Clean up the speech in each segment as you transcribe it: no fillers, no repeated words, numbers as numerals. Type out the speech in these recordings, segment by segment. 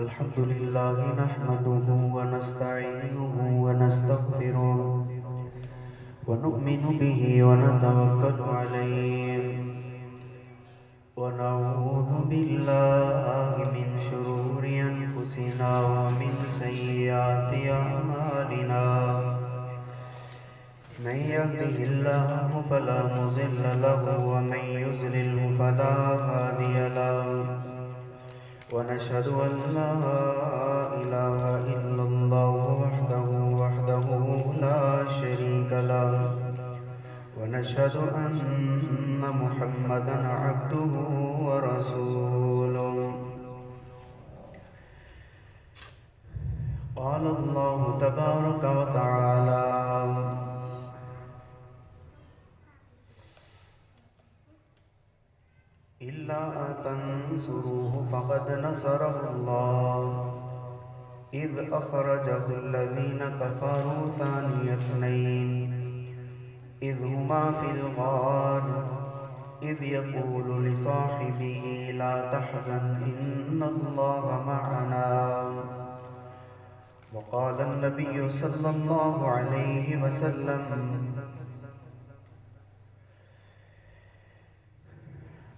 الحمد لله نحمده ونستعينه ونستغفره ونؤمن به ونتوكل عليه ونعوذ بالله من شرور أنفسنا ومن سيئات أعمالنا من يهده الله فلا مضل له ومن يضلل فلا هادي له ونشهد أن لا إله إلا الله وحده لا شريك له ونشهد أن محمدا عبده ورسوله قال الله تبارك وتعالى إلا تنصروه فقد نصره الله إذ أخرجه الذين كفروا ثاني اثنين إذ هما في الغار إذ يقول لصاحبه لا تحزن إن الله معنا وقال النبي صلى الله عليه وسلم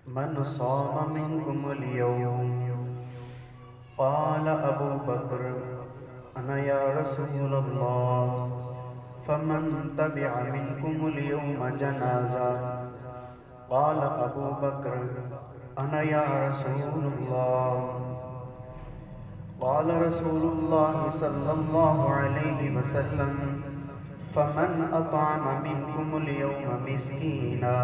من صام منكم اليوم قال أبو بكر أنا يا رسول الله فمن تبع منكم اليوم جنازة قال أبو بكر أنا يا رسول الله قال رسول الله صلى الله عليه وسلم فمن أطعم منكم اليوم مسكينا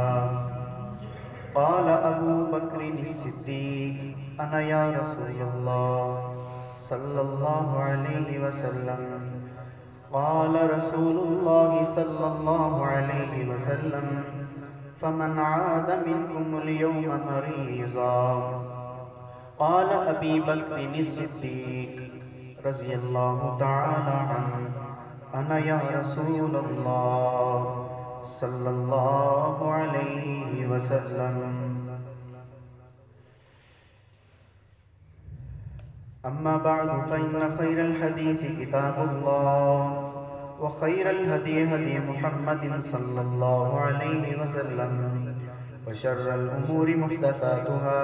قال أبو بكر الصديق أنا يا رسول الله صلى الله عليه وسلم قال رسول الله صلى الله عليه وسلم فمن عاد منكم اليوم مريضا قال أبي بكر الصديق رضي الله تعالى عنه أنا يا رسول الله صلى الله عليه وسلم أما بعد فإن خير الحديث كتاب الله وخير الهدي هدي محمد صلى الله عليه وسلم وشر الأمور محدثاتها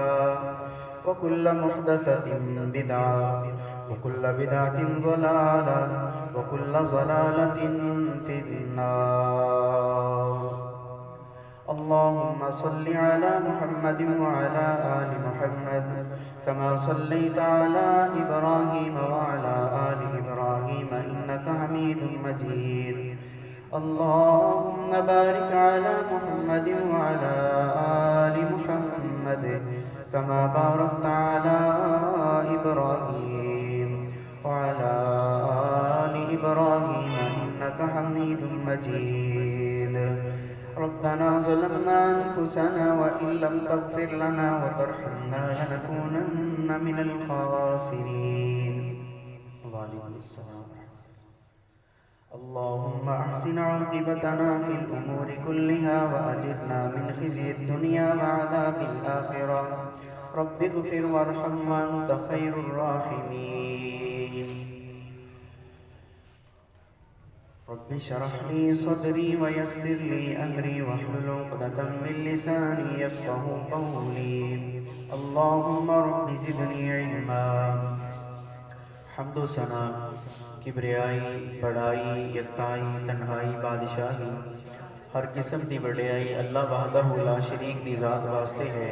وكل محدثة بدعة وكل بدعة ضلالة وكل ضلالة في النار اللهم صل على محمد وعلى آل محمد كما صليت على إبراهيم وعلى آل إبراهيم إنك حميد مجيد اللهم بارك على محمد وعلى آل محمد كما باركت على إبراهيم وعلى آل إبراهيم إنك حميد مجيد ربنا ظلمنا أنفسنا وإن لم تغفر لنا وترحمنا لنكونن من الخاسرين وعليكم السلام اللهم أحسن عاقبتنا في الأمور كلها وأجرنا من خزي الدنيا وعذاب الآخرة رب اغفر وارحم وأنت خير الراحمين رب اشرح لي صدري ويسر لي أمري واحلل عقدة من لساني يفقهوا قولي اللهم رب زدني علما حمد و ثنا کبریائی بڑائی یکتائی تنہائی بادشاہی ہر قسم دی بڑیائی اللہ وحدہ لا شریک دی ذات واسطے ہے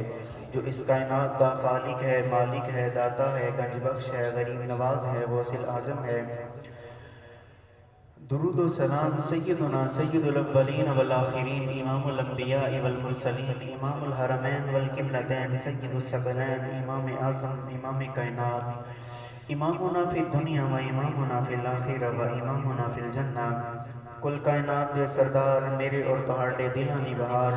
جو اس کائنات کا خالق ہے مالک ہے داتا ہے گنج بخش ہے غریب نواز ہے غوث اعظم ہے درود و سلام سیدنا سید الاولین والآخرین امام الانبیاء والمرسلین امام الحرمین والقبلتین سید الثقلین امام اعظم امام کائنات امامنا فی الدنیا و امامنا فی الآخرہ و امامنا فی الجنہ کل کائنات دے سردار میرے اور تہاڈے دلانی بہار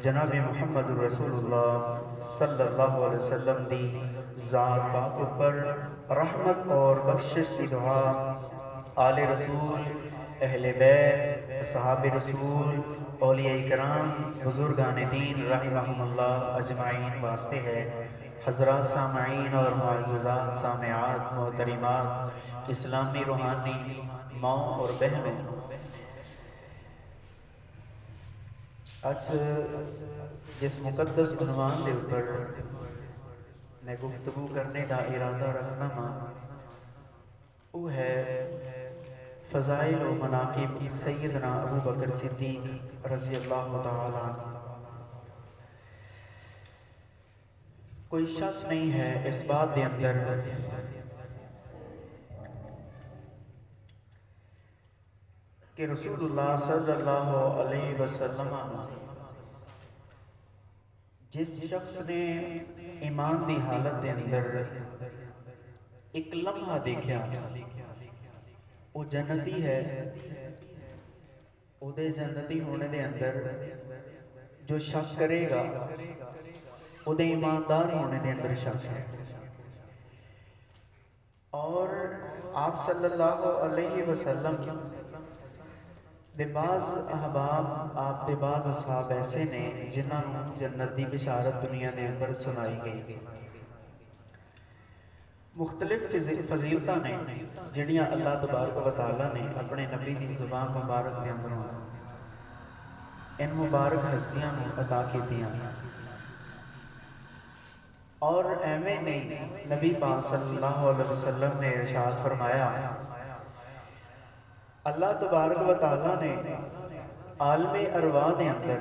جناب محمد رسول اللہ صلی اللہ علیہ وسلم دی ذات پاک پر رحمت اور بخشش کی دعا آل رسول اہل بیت صحاب رسول اولیاء کرام بزرگان دین رحمہم اللہ اجمعین واسطے ہے۔ حضرات سامعین اور معززات سامعات محترمات، اسلامی روحانی ماں اور بہنوں، اج جس مقدس عنوان کے اوپر میں گفتگو کرنے کا ارادہ رکھنا ماں، وہ ہے فضائل و مناقب سیدنا ابو بکر صدیق رضی اللہ تعالیٰ عنہ۔ کوئی شک نہیں ہے اس بات کے اندر کہ رسول اللہ صلی اللہ علیہ وسلم جس شخص نے ایمان کی حالت کے اندر ایک لمحہ دیکھا وہ جنتی ہے، وہ جنتی ہونے دے اندر جو شک کرے گا وہ ایماندار ہونے دے اندر شک ہے۔ اور آپ صلی اللہ علیہ وسلم دے بعض احباب، آپ دے بعض اصحاب ایسے نے جنہوں جنت دی بشارت دنیا نے اندر سنائی گئی۔ مختلف فضیلتاں نے جڑیاں اللہ تبارک و تعالیٰ نے اپنے نبی دی زبان مبارک کے اندر ان مبارک ہستیاں عطا کیتیاں، اور ایویں نہیں نبی پاک صلی اللہ علیہ وسلم نے ارشاد فرمایا، اللہ تبارک و تعالیٰ نے عالم ارواح دے اندر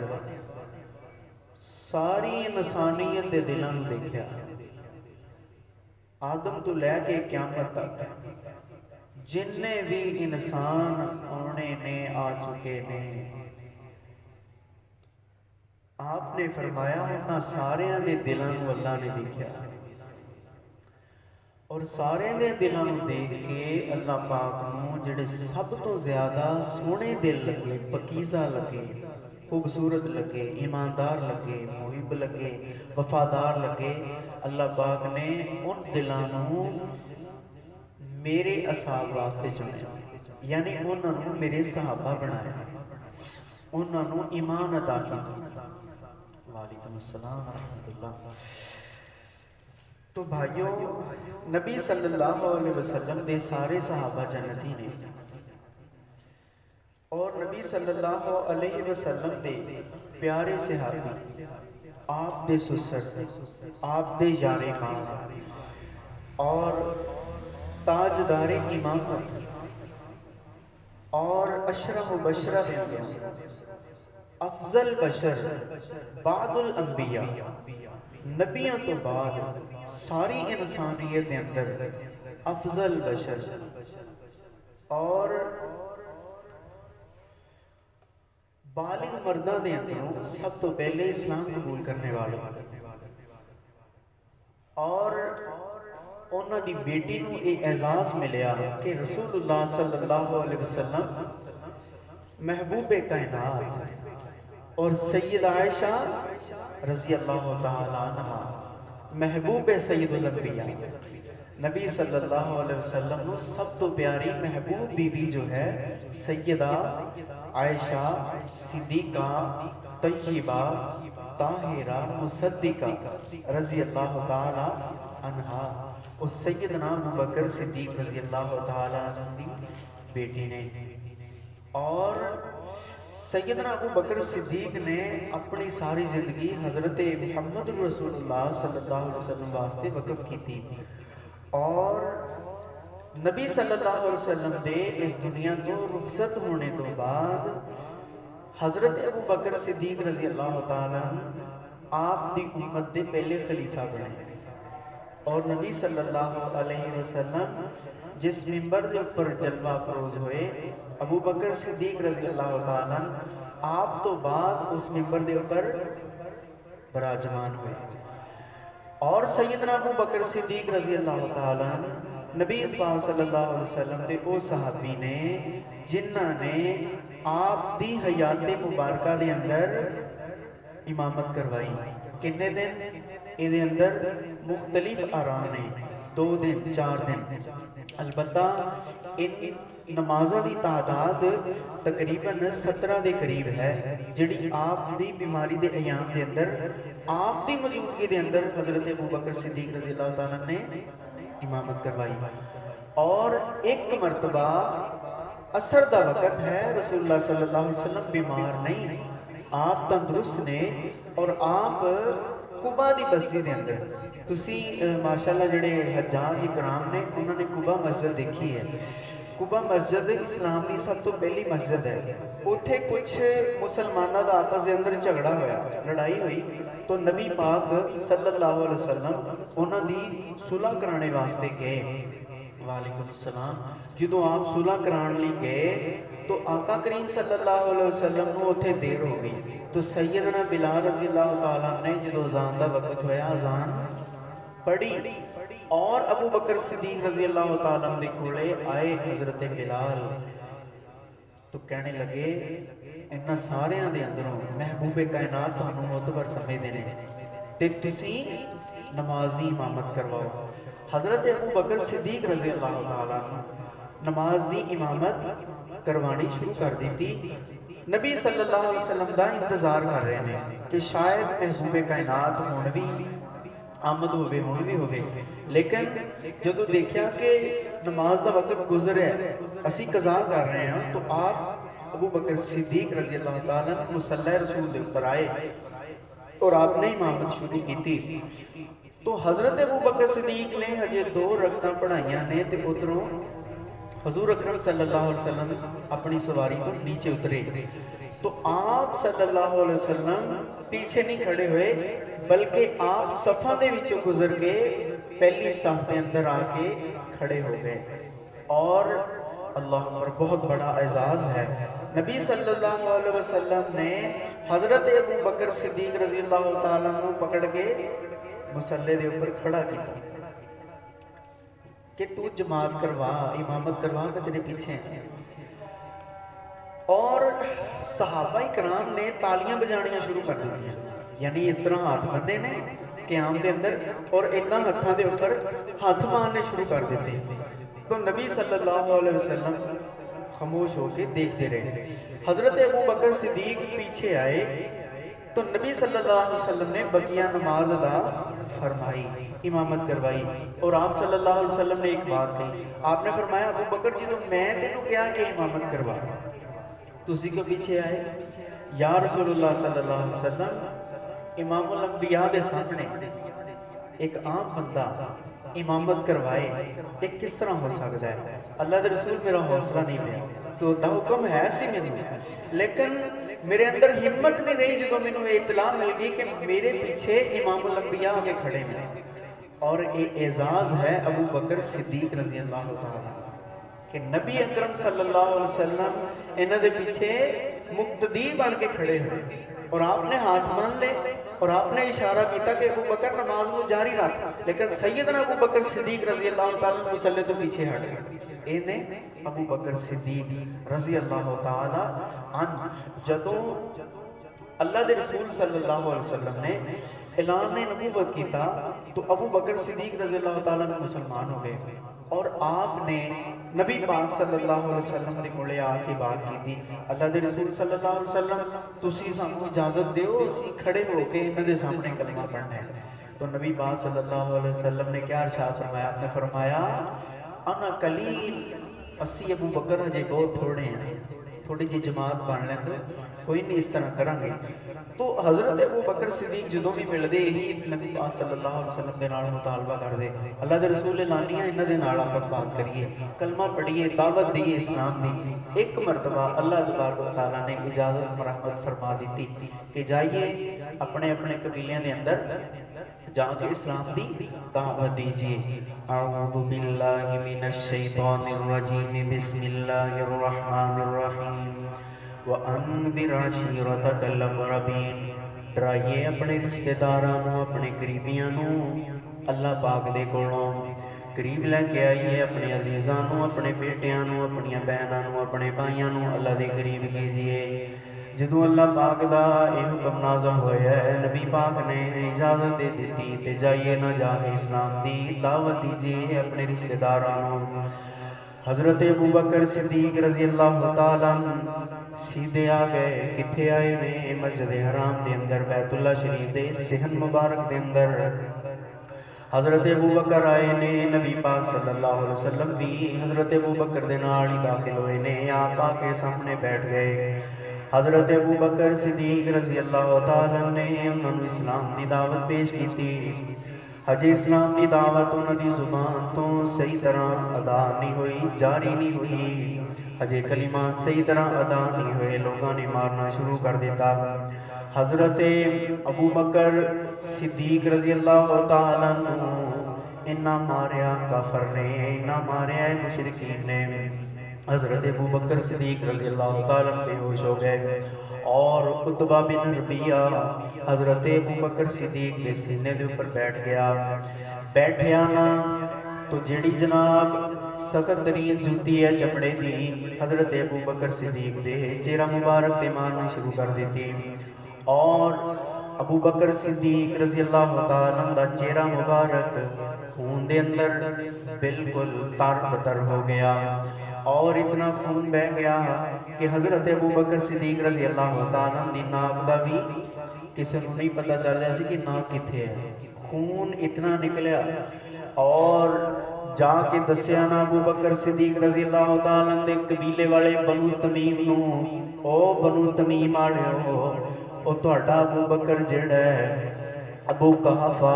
ساری انسانیت دے دلاں نوں دیکھیا، آدم تو لے کے قیامت تک جننے بھی انسان آنے نے آ چکے نے، آپ نے فرمایا انہاں ساریاں دے دلاں نوں اللہ نے دیکھیا، اور سارے دے دلاں نوں دیکھ کے اللہ پاک نوں جڑے سب تو زیادہ سونے دل لگے، پکیزہ لگے، خوبصورت لگے، ایماندار لگے، محب لگے، وفادار لگے، اللہ پاک نے ان دلانوں میرے اصحاب واسطے چنے، یعنی انہوں میرے صحابہ بنایا، انہوں ایمان عطا کیا۔ وعلیکم السلام ورحمۃ اللہ۔ تو بھائیوں، نبی صلی اللہ علیہ وسلم دے سارے صحابہ جنتی نے، اور نبی صلی اللہ علیہ وسلم دے پیارے صحابی، آپ دے سسر، آپ دے یار خان اور تاجدار امامت اور اشرف و بشرہ افضل بشر بعد الانبیاء، نبیوں تو بعد ساری انسانیت کے اندر افضل بشر اور بالغ مردہ دے اندر سب تو پہلے اسلام قبول کرنے والے، اور انہوں دی بیٹی نو ایک اعزاز ملیا کہ رسول اللہ صلی اللہ علیہ وسلم محبوب کائنات اور سید عائشہ رضی اللہ تعالی عنہ محبوب سید الانبیاء، نبی صلی اللہ علیہ وسلم سب تو پیاری محبوب بی بی جو ہے سیدہ عائشہ صدیقہ طیبہ طاہرہ مصدقہ رضی اللہ تعالی عنہ، اس سیدنا ابو بکر صدیق رضی اللہ تعالی عنہ کی بیٹی نے۔ اور سیدنا ابو بکر صدیق نے اپنی ساری زندگی حضرت محمد رسول اللہ صلی اللہ علیہ وسلم واسطے وقف کی تھی، اور نبی صلی اللہ علیہ وسلم دے اس دنیا تو رخصت ہونے تو بعد حضرت ابو بکر صدیق رضی اللہ تعالیٰ آپ دی امت دے پہلے خلیفہ بنے، اور نبی صلی اللہ علیہ وسلم جس منبر دے اوپر جلوہ فروز ہوئے، ابو بکر صدیق رضی اللہ تعالیٰ آپ تو بعد اس منبر دے اوپر براجمان ہوئے، اور سیدنا ابو بکر صدیق رضی اللہ تعالیٰ نبی پاک صلی اللہ علیہ وسلم دے او صحابی نے جنہ نے آپ دی حیات مبارکہ دے اندر امامت کروائی۔ کنے دن؟ یہ اندر مختلف آرام نے، 2 दिन 4 दिन अलबत्ता इन नमाज़ों की तादाद तकरीबन 17 के करीब है जिहड़ी आप दी बीमारी के अयाम के अंदर आप की मौजूदगी के अंदर हज़रत अबू बकर सिद्दीक रज़ी अल्लाह तआला ने इमामत करवाई। और एक मरतबा असर का वक़्त है, रसूलुल्लाह सल्लल्लाहु अलैहि वसल्लम बीमार नहीं, आप तंदुरुस्त ने और आप कुबा की बस्ती के अंदर तुसी माशाअल्लाह जिहड़े हज्जाज इकराम ने उन्होंने कुबा मस्जिद देखी है। कुबा मस्जिद इस्लाम की सब तो पहली मस्जिद है। उत्थे कुछ मुसलमानों का आपस के अंदर झगड़ा होया, लड़ाई हुई, तो नबी पाक सल्लल्लाहु अलैहि वसल्लम उन्हां दी सुलह कराने वास्ते गए। वालेकुम सलाम। जो आप सुलह कराने लिए गए तो आका करीम सल्लल्लाहु अलैहि वसल्लम को उत्थे देर हो गई, तो सैयदना बिलाल रज़ी अल्लाह तआला ने जो अज़ान का वक़्त होया अज़ान पढ़ी और अबू बकर सिद्दीक रज़ी अल्लाह तआला दे कोले आए हज़रत बिलाल, तो कहने लगे इन्हां सारियां दे अंदरों महबूबे कायनात तुहानूं मुतबर समझदे ने ते तुसीं नमाज दी इमामत करवाओ। हज़रत अबू बकर सिद्दीक रज़ी अल्लाह तआला नमाज दी इमामत करवानी शुरू कर दी। नबी सल्लल्लाहु अलैहि वसल्लम का इंतजार कर रहे हैं कि शायद महबूबे कायनात हुण भी आमद होवे, हुण भी होवे, लेकिन जदों देखा कि नमाज का वक़्त गुजरिया असी कज़ा कर रहे हैं, तो आप अबू बकर सिद्दीक रज़ी अल्लाह तआला मुसल्ला रसूल के ऊपर आए और आपने इमामत शुरू की। तो हज़रत अबू बकर सिद्दीक ने हजे 2 रकअतां पढ़ाइयां ने ते उधरों हजूर अकरम सल्लल्लाहु अलैहि वसल्लम अपनी सवारी को नीचे उतरे, तो आप सल्लल्लाहु अलैहि वसल्लम पीछे नहीं खड़े हुए बल्कि आप सफ़ा दे विचों गुजर के पहली सफ के अंदर आके खड़े हो गए। और अल्लाह पर बहुत बड़ा एजाज़ है, नबी सल्लल्लाहु अलैहि वसल्लम ने हज़रत अबू बकर सिद्दीक रज़ी अल्लाह तआला को पकड़ के मुसल्ले के ऊपर खड़ा किया कि तू जमात करवा, इमामत करवा, मैं तेरे पीछे हैं। और सहाबा इकराम ने तालियां बजानियां शुरू कर दी, यानी इस तरह हाथ बंधे ने क़याम के अंदर और इतना हथों के ऊपर हाथ मारने शुरू कर देते। तो नबी सल्लल्लाहु अलैहि वसल्लम खामोश होकर देखते रहे। हज़रत अबू बकर सिद्दीक पीछे आए तो नबी सल्लल्लाहु अलैहि वसल्लम ने बकिया नमाज अदा फरमाई, इमामत करवाई। और आप सल्लल्लाहु अलैहि वसल्लम ने एक बात कही, आपने फरमाया अबू बकर जी, तो मैं तेनों क्या कि इमामत करवा, तुसी को पीछे आए। या रसूलुल्लाह सल्लल्लाहु अलैहि वसल्लम, इमामुल अंबिया के सामने एक आम बंदा इमामत करवाए, एक किस तरह हो सकता है? अल्लाह के रसूल, मेरा हौसला नहीं मिला, तो हुक्म है सी मैनूं, लेकिन मेरे अंदर हिम्मत नहीं रही जो मैनूं इतला मिल गई कि मेरे पीछे इमामुल अंबिया आके खड़े हैं। और ये एजाज़ है अबू बकर सिद्दीक रज़ी अल्लाह तआला कि नबी अकरम सल्लल्लाहु अलैहि वसल्लम इन्हां दे पीछे मुक्तदी बन के खड़े हुए और आपने हाथ मान ले और आपने इशारा किया कि अबू बकर नमाज को जारी रख, लेकिन सैयदना अबू बकर सिद्दीक रज़ी अल्लाह तआला मुसल्ले तो पीछे हट गए। इन्हें अबू बकर सिद्दीक रज़ी अल्लाह तआला अन जदों अल्लाह के रसूल सल्लल्लाहु अलैहि वसल्लम ने ऐलान नबूवत किया तो अबू बकर सिद्दीक रज़ी अल्लाह तआला मुसलमान हो गए और आपने नबी पाक सल्लल्लाहु अलैहि वसल्लम के कोले आके बात की, अल्लाह के रसूल सल्लल्लाहु अलैहि वसल्लम तुसी सानू इजाजत दिओ असीं खड़े होके इन्हां दे सामने कलमा पढ़ना है। तो नबी पाक सल्लल्लाहु अलैहि वसल्लम ने क्या इरशाद फरमाया? आपने फरमाया अना कलील, असी अबू बकर हजे बहुत थोड़े हैं, थोड़ी जी जमात बन लें तो कोई नहीं इस तरह करांगे। तो हज़रत अबू बकर सिद्दीक जो भी मिलते ही नबी पाक सल्लल्लाहु अलैहि वसल्लम के नाल मुतालबा करते, अल्लाह के रसूल लानियां इन्हां दे नाल आपां बात करिए, कलमा पढ़िए, दावत दिए इस्लाम दी। एक मरतबा अल्लाह तबारक व तआला ने इजाज़त रहमत फरमा दी कि जाइए अपने अपने कबीलियां के अंदर जाके इस्लाम की दावत दीजिए। अऊज़ु बिल्लाहि मिनश शैतानिर रजीम, बिस्मिल्लाहिर रहमानिर रहीम। व अंदिर अशीरतकल अक़रबीन, डराइए अपने रिश्तेदारां नूं, अपने करीबियां नूं अल्लाह पाक दे कोलों करीब लैके आइए, अपने अजीज़ां नूं, अपने बेटियां नूं, अपनी बहनां नूं, अपने भाइयां नूं अल्लाह दे करीब कीजिए। جدوں اللہ پاک دا یہ حکم نازل ہویا ہے، نبی پاک نے اجازت دے دیتی تے جائیے نہ جا کے اسلام دی دعوت دیجیے اپنے رشتہ داروں۔ حضرت ابوبکر صدیق رضی اللہ تعالیٰ سیدھے آ گئے، کتھے آئے نے؟ مسجد حرام دے اندر، بیت اللہ شریف دے صحن مبارک دے اندر حضرت ابوبکر آئے نے۔ نبی پاک صلی اللہ علیہ وسلم بھی حضرت ابوبکر دے نال ہی داخل ہوئے نے، آپ آ کے سامنے بیٹھ گئے۔ حضرت ابوبکر صدیق رضی اللہ تعالیٰ نے انہوں نے اسلام دی دعوت پیش کی تھی۔ حجی اسلام دی دعوت انہوں دی زبان تو صحیح طرح ادا نہیں ہوئی، جاری نہیں ہوئی، حجی کلمات صحیح طرح ادا نہیں ہوئے، لوگوں نے مارنا شروع کر دیتا۔ حضرت ابوبکر صدیق رضی اللہ تعالیٰ انہاں ماریا کافر نے، انہاں ماریا مشرکین نے۔ حضرت ابوبکر صدیق رضی اللہ تعالیٰ بے ہوش ہو گئے، اور عتبہ بن ربیعہ حضرت ابوبکر صدیق کے سینے دے اوپر بیٹھ گیا۔ بیٹھیا نا تو جیڑی جناب سخت ترین جوتی ہے چمڑے دی، حضرت ابوبکر صدیق دے چہرہ مبارک تے مارنا شروع کر دیتی، اور ابوبکر صدیق رضی اللہ تعالیٰ دا چہرہ مبارک خون دے اندر بالکل تار بتر ہو گیا، اور اتنا خون بہ گیا کہ حضرت ابوبکر صدیق رضی اللہ تعالیٰ دی ناک دا بھی کسی کو نہیں پتہ چل رہا سی کہ ناک کتھے ہے، خون اتنا نکلیا۔ اور جا کے دسیا نا ابوبکر صدیق رضی اللہ تعالیٰ دے قبیلے والے بنو تمیم نو، او بنو تمیم والے او تہاڈا ابوبکر جڑا ہے ابو قحافہ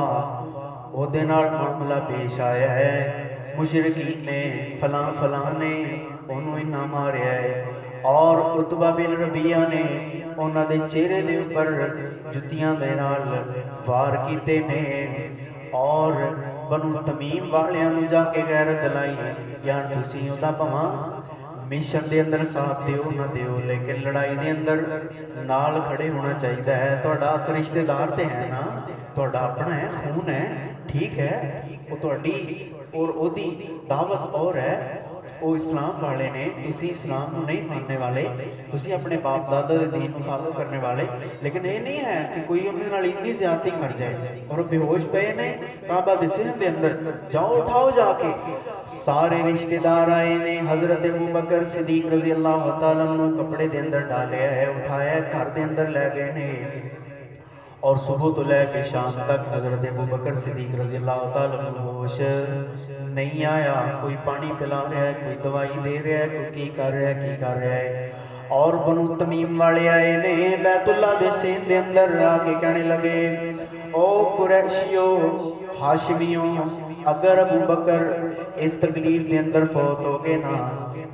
او دے نال معاملہ پیش آیا ہے، مشرکین نے فلاں فلاں نے انہوں انہاں ماریا ہے، اور عتبہ بن ربیعہ نے انہاں دے چہرے دے اوپر جتیاں دے نال وار کیتے نے، اور بنو تمیم والیاں نو جا کے غیرت دلائی، یار تسی اوندا بھواں مشن دے اندر ساتھ دیو نہ دیو، لیکن لڑائی دے اندر نال کھڑے ہونا چاہیے ہے، تہاڈا رشتہ دار تے ہے نا، تہاڈا اپنا ہے، خون ہے، ٹھیک ہے، وہ تہاڈی اور او دی دعوت اور ہے، وہ اسلام والے نے، تسی اسلام کو نہیں ماننے والے، تسی اپنے باپ دادا دے دین کو فالو کرنے والے، لیکن یہ نہیں ہے کہ کوئی انہوں نال اتنی زیادتی مر جائے اور بے ہوش پے نے کعبہ دے صحن دے اندر، جاؤ اٹھاؤ جا کے۔ سارے رشتہ دار آئے نے، حضرت ابوبکر صدیق رضی اللہ تعالیٰ عنہ کپڑے دے اندر ڈالیا ہے، اٹھایا ہے، گھر دے اندر لے گئے نے، اور صبح تو لے کے شام تک حضرت ابوبکر صدیق رضی اللہ تعالیٰ عنہ ہوش نہیں آیا، کوئی پانی پلا رہا ہے، کوئی دوائی دے رہا ہے، کوئی کی کر رہا ہے، کی کر رہا ہے۔ اور بنو تمیم والے آئے نے بیت اللہ دے صحن دے اندر آ کے کہنے لگے، او قریشیو ہاشمیوں، اگر ابوبکر اس تکلیف دے اندر فوت ہو گئے نا،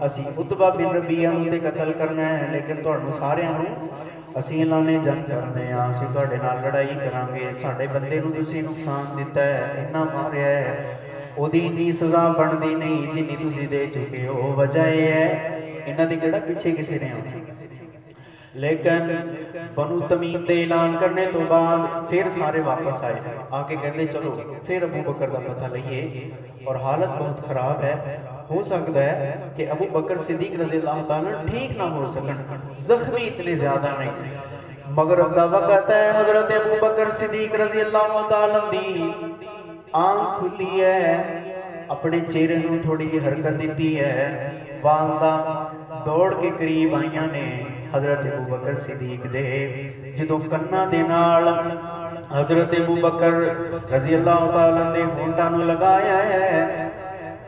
اسی عتبہ بن ربیعہ نوں تے قتل کرنا ہے، لیکن تہاڈوں سارے اسی اللہ نے جنگ کرنے ہیں، اسی تہاڈے نال لڑائی کران گے، ساڈے بندے نوں تسی نقصان دیتا ہے، اتنا ماریا ہے، او دی اتنی سزا بنتی نہیں جنی تسی دے چکے ہو، وجہ یہ ہے انہاں دی کیڑا پیچھے کسی نے آنا۔ لیکن بنو تمیم دے اعلان کرنے تو بعد پھر سارے واپس آئے، آ کے کہتے چلو پھر ابوبکر دا پتہ لئیے، اور حالت بہت خراب ہے، ہو سکتا ہے کہ ابوبکر صدیق رضی اللہ تعالیٰ ٹھیک نہ ہو سکن، زخمی اتنے زیادہ نہیں۔ مغرب دا وقت ہے، حضرت ابوبکر صدیق رضی اللہ تعالیٰ دی آنکھ کھلی ہے، اپنے چہرے نوں تھوڑی حرکت دیتی ہے، والدہ دوڑ کے قریب آئیاں نے حضرت ابوبکر صدیق دے، جدوں کنا دے نال حضرت ابوبکر رضی اللہ تعالیٰ نے ہونٹاں نوں لگایا ہے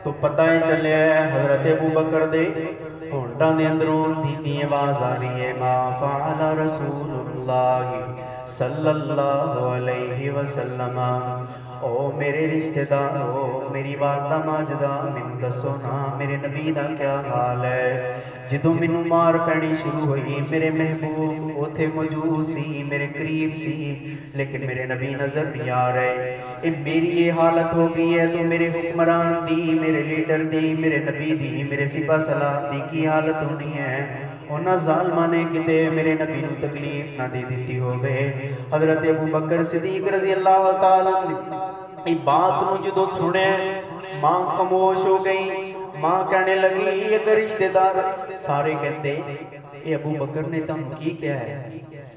تو پتہ ہی چلیا ہے حضرت ابوبکر دے ہونٹاں دے اندروں دھیمی آواز آ رہی ہے، ما فعل رسول اللہ صلی اللہ علیہ وسلم، او میرے رشتہ دارو، میری والدہ ماجدہ مینوں دسو نا میرے نبی دا کیا حال ہے۔ جدوں مینوں مار پینی شروع ہوئی، میرے محبوب اوتھے موجود سی، میرے قریب سی، لیکن میرے نبی نظر نہیں آ رہے۔ اے میری یہ حالت ہو گئی ہے تو میرے حکمران دی، میرے لیڈر دی، میرے نبی دی، میرے سپاہ سالار دی کی حالت ہونی ہے؟ انہاں ظالماں نے کتے میرے نبی نوں تکلیف نہ دے دیتی ہوگے۔ حضرت ابوبکر صدیق رضی اللہ تعالیٰ عنہ بات نو جدو سنے ماں خاموش ہو گئی، ماں کہنے لگی اگر رشتہ دار، سارے کہتے ਇਹ ਅਬੂ ਬਕਰ ਨੇ ਤੁਹਾਨੂੰ ਕੀ ਕਿਹਾ ਹੈ,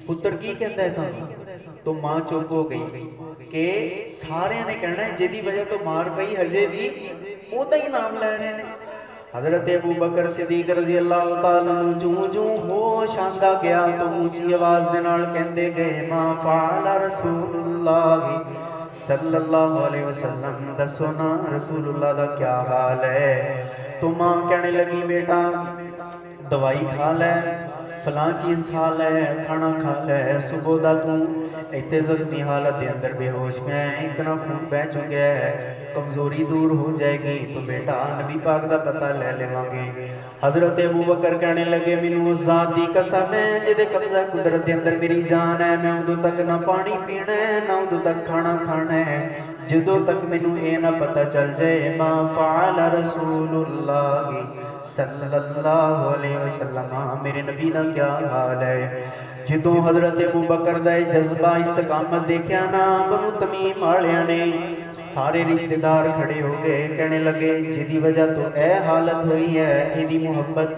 ਪੁੱਤਰ ਕੀ ਕਹਿੰਦਾ ਹੈ ਤੁਹਾਨੂੰ? तो मां चुप हो गई कि सारे ने कहना है जिहदी वजह तो मार पई हजे भी ओदा ही नाम ले रहे हैं। हजरत अबू बकर सिद्दीक रज़ी अल्लाह तआला अन्हु जूं जूं होश आंदा गया तो ऊंची आवाज दे नाल कहंदे गए मा फ़अल रसूलुल्लाह सल्लल्लाहु अलैहि वसल्लम, दसो ना रसूलुल्लाह दा क्या हाल है। तो मां कहने लगी बेटा दवाई खा ले, फलां चीज़ खा ले, खाना खा ले, सुबह दा तू इतने जख्मी हालत के अंदर बेहोश में इतना खून बह चुका है, कमजोरी दूर हो जाएगी तो बेटा नबी पाक का पता ले लेवांगे। हजरत अबू बकर कहने लगे मैनू उस जात दी कसम है जिहदे कब्जा कुदरत के अंदर मेरी जान है, मैं उदों तक ना पानी पीना है ना उदों तक खाना खाना है जदों तक मैनू ये ना पता चल जाए मा फ़अल रसूलुल्लाह सल्लल्लाहु अलैहि वसल्लम, मेरे नबी का क्या हाल है। जदों हजरत अबू बकर दा जज्बा इस्तकामत देखा ना बनु तमीम वालियां ने सारे रिश्तेदार खड़े हो गए, कहने लगे जिहदी वजह तो यह हालत हुई है इहदी मुहब्बत,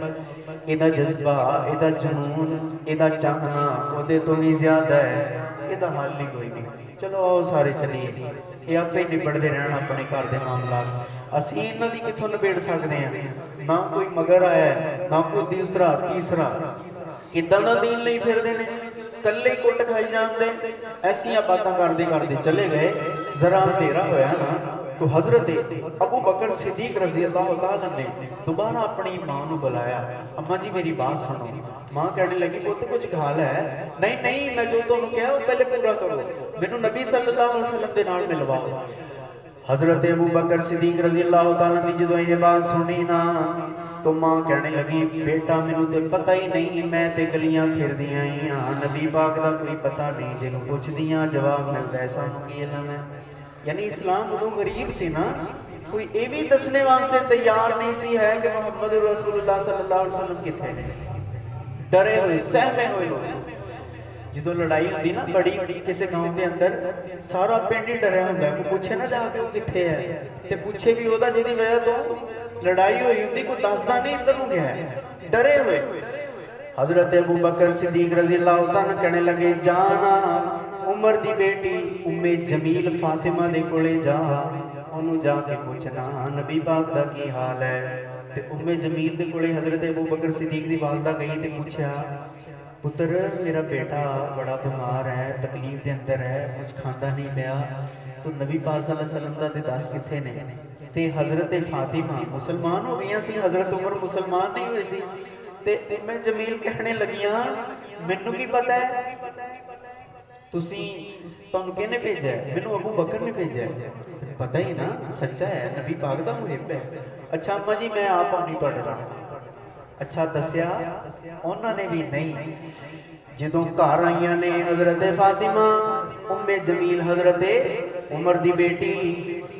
इहदा जज्बा, इहदा जुनून, इहदा चाहना उहदे तो भी ज्यादा है, इहदा हाल नहीं कोई नहीं। चलो आओ सारे चलीए, ये आपे निबड़ते रहना अपने घर के मामलात, असीं इन्हां दी कित्थों निबेड़ सकते हैं। ना कोई मगर आया ना कोई दूसरा तीसरा, किदां दा दीन लई फिरदे ने, कल्ले ही कुट खाई जाते, ऐसियां बातां करदे करदे चले गए। जरा अंधेरा होया ना तो हजरत अबू बकर सिद्दीक रज़ी अल्लाह तआला ने दोबारा अपनी मां नूं बुलाया, अम्मा जी मेरी बात सुनो। मां कहने लगी पुत्त कुछ खा लै, नहीं नहीं मैं जो तुहानूं कहा वो पहले पूरा करो, मैनूं नबी सल्लल्लाहु अलैहि वसल्लम दे नाल मिलवाओ। हजरत अबू बकर सिद्दीक रज़ी अल्लाह तआला ने जदों ये बात सुनी ना तो मां कहने लगी बेटा मैनूं ते पता ही नहीं, मैं ते गलियां फिरदियां ही हां, नबी पाक दा कोई पता नहीं, जिहनूं पुछदियां जवाब मिलदा है सानूं की इल्म है। यानी इस्लाम उदों गरीब सी ना, कोई ये भी दसने वास्ते तैयार नहीं सी है कि मुहम्मद रसूलुल्लाह सल्लल्लाहु अलैहि वसल्लम किथे ने, डरे हुए सहमे हुए लोग। जो लड़ाई होती ना बड़ी किसी गांव के अंदर सारा पिंड ही डरिया होंदा है, कोई पूछे ना जाके वो किथे है, ते पूछे भी ओदा जिहदी वजह तो लड़ाई हुई होंदी, कोई दसदा नहीं इधर नूं गया है, डरे हुए। हजरत अबू बकर सिद्दीक रज़ी अल्लाह तआला कहने लगे जाना उमर दी बेटी उम्मे जमील फातिमा दे कोले जा, ओनू जाके पूछना नबी पाक दा की हाल है। ते उम्मे जमील दे कोले हजरत अबू बकर सिद्दीक दी वालदा गई ते पूछया पुत्र मेरा बेटा बड़ा बीमार है, तकलीफ के अंदर है, कुछ खांदा नहीं पिया, तो नबी पाक सल्लल्लाहु अलैहि वसल्लम दा ते दस किथे ने। ते हजरत फातिमा मुसलमान हो गई सी, हजरत उमर मुसलमान नहीं हुए सी, ते उम्मे जमील कहने लगियां मैनू की पता है, तुसी तुहानू किहने भेजा है, मैनू अबू बकर ने भेजा है, पता ही ना सच्चा है नबी पाक दा मुहिब है। अच्छा अम्मा जी मैं आप आनी तुहाडे नाल, अच्छा दसिया उन्होंने भी नहीं। जदों घर आईयां ने हजरत फातिमा उम्मे जमील हजरत उमर दी बेटी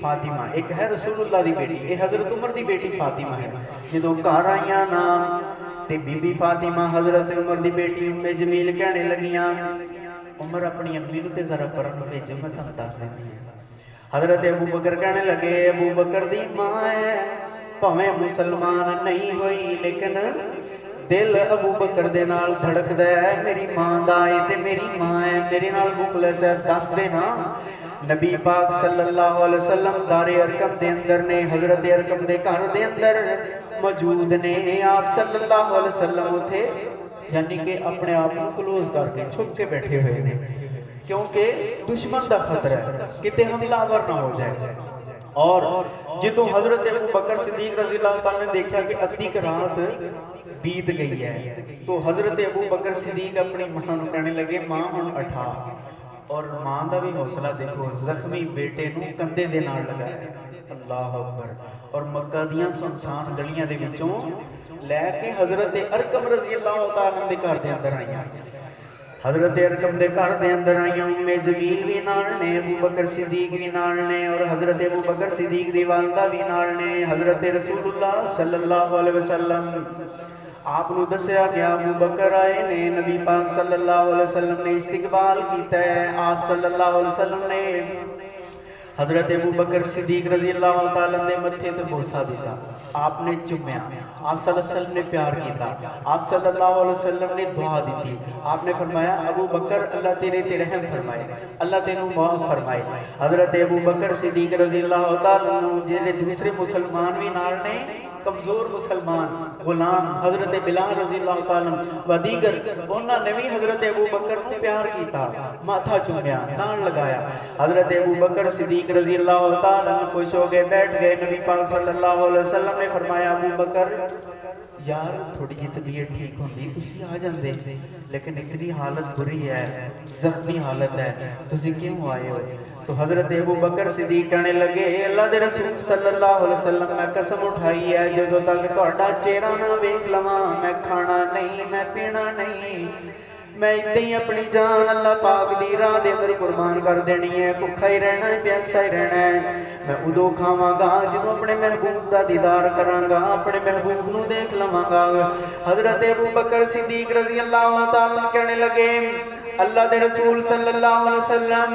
फातिमा, एक है रसूलुल्लाह दी बेटी, ये हजरत उमर दी बेटी फातिमा है। जदों घर आईयां ना ते बीबी फातिमा हजरत उमर दी बेटी उम्मे जमील कहने लगियां उमर अपनी अम्मी नूं ते जरा परन भेजो मैं तुहानूं दस दिंदी हां। हजरत अबू बकर कहने लगे अबू बकर दी मां है भावें मुसलमान नहीं हुई लेकिन दिल अबू बकर दे नाल धड़कदा है, मेरी मां दा है ते मेरी मां है, मेरे नाल मुखलस है, दस देना। नबी पाक सल्लल्लाहु अलैहि वसल्लम दारे अरकम दे अंदर ने, हजरत अरकम दे घर दे अंदर मौजूद ने, आप सल्लल्लाहु अलैहि वसल्लम उथे यानी कि अपने आप को क्लोज करके छुप के बैठे हुए ने, क्योंकि दुश्मन का खतरा है किते हमलावर ना हो जाए। और जो हजरत अबू बकर सिद्दीक रज़ी अल्लाह तआला ने देखा कि अद्धी रात बीत गई है, तो हजरत अबू बकर सिद्दीक अपनी मां नूं कहने लगे मां हुण उठा, और मां का भी हौसला देखो, जख्मी बेटे नूं कंधे दे नाल लगाया, अल्लाह अकबर। और मक्का दियां सुनसान गलियां दे विचों लैके हजरत अरकम रज़ी अल्लाह तआला दे घर दे अंदर आईयां, हजरत अरकम दे घर दे अंदर आईयां उम्मे जमील भी नाल ने, अबू बकर सिद्दीक भी नाल ने, और हजरत अबू बकर सिद्दीक दी वालदा भी नाल ने। हजरत रसूलुल्लाह सल्लल्लाहु अलैहि वसल्लम आप नूं दस्सिया गया अबू बकर आए ने, नबी पाक सल्लल्लाहु अलैहि वसल्लम ने इस्तकबाल कीता है, आप सल्लल्लाहु अलैहि वसल्लम ने حضرت ابو بکر صدیق رضی اللہ تعالیٰ نے متھے تے بوسا دیتا، آپ نے چومیا، آپ صلی اللہ علیہ وسلم نے پیار کیتا، آپ صلی اللہ علیہ وسلم نے دعا دیتی، آپ نے فرمایا ابو بکر اللہ تیرے تے رحم فرمائے، اللہ تینوں معاف فرمائے۔ حضرت ابو بکر صدیق رضی اللہ تعالیٰ جیسے دوسرے مسلمان بھی نال نے، کمزور مسلمان غلام حضرت بلال رضی اللہ تعالیٰ و دیگر انہوں نے بھی حضرت ابو بکر کو پیار کیتا، ماتھا چومیا، نال لگایا۔ حضرت ابو بکر صدیق رضی اللہ تعالیٰ خوش ہو گئے، بیٹھ گئے۔ نبی پاک صلی اللہ علیہ وسلم نے فرمایا ابو بکر یار تھوڑی جی طبیعت ٹھیک ہوندی تسی آ جاندے، لیکن اتنی حالت بری ہے، زخمی حالت ہے، تسی کیوں آئے ہو؟ تو حضرت ابو بکر صدیق کہنے لگے اللہ دے رسول صلی اللہ علیہ وسلم میں قسم اٹھائی ہے جدوں تک تہاڈا چہرہ نہ ویکھ لواں میں کھانا نہیں، میں پینا نہیں، میں اتنے ہی اپنی جان اللہ پاک دی راہ دے اندر قربان کر دینی ہے، بھکھا ہی رہنا ہے، پیاسا ہی رہنا ہے۔ میں ادو کھاواں گا جدوں اپنے محبوب دا دیدار کراں گا، اپنے محبوب نو دیکھ لواں گا۔ حضرت ابو بکر صدیق رضی اللہ تعالیٰ کہنے لگے اللہ دے رسول صلی اللہ علیہ وسلم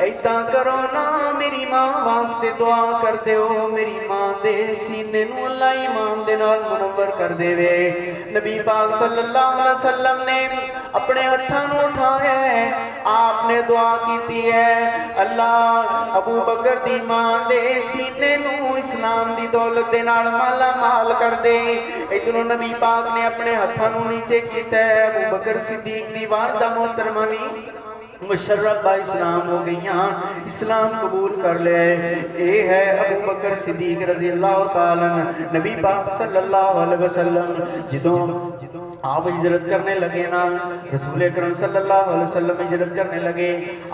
ایداں کرو نا، میری ماں واسطے دعا کر دیو، میری ماں دے سینے نو اللہ ایمان دے نال منور کر دے وے۔ نبی پاک صلی اللہ علیہ وسلم نے اپنے ہتھاں نو اٹھایا ہے، آپ نے دعا کیتی ہے اللہ ابو بکر دی ماں دے سینے نو اسلام دی دولت دے نال مالا مال کر دے۔ ادھروں نبی پاک نے اپنے ہتھاں نو نیچے کیتا ہے، ابو بکر صدیق دی والدہ محترمہ مشرف با اسلام ہو گئیاں، اسلام قبول کر لے۔ اے ہے ابو بکر صدیق رضی اللہ تعالیٰ نبی پاک صلی اللہ علیہ وسلم جدوں آپ ہجرت کرنے لگے نا، رسول اکرم صلی اللہ علیہ وسلم ہجرت کرنے لگے،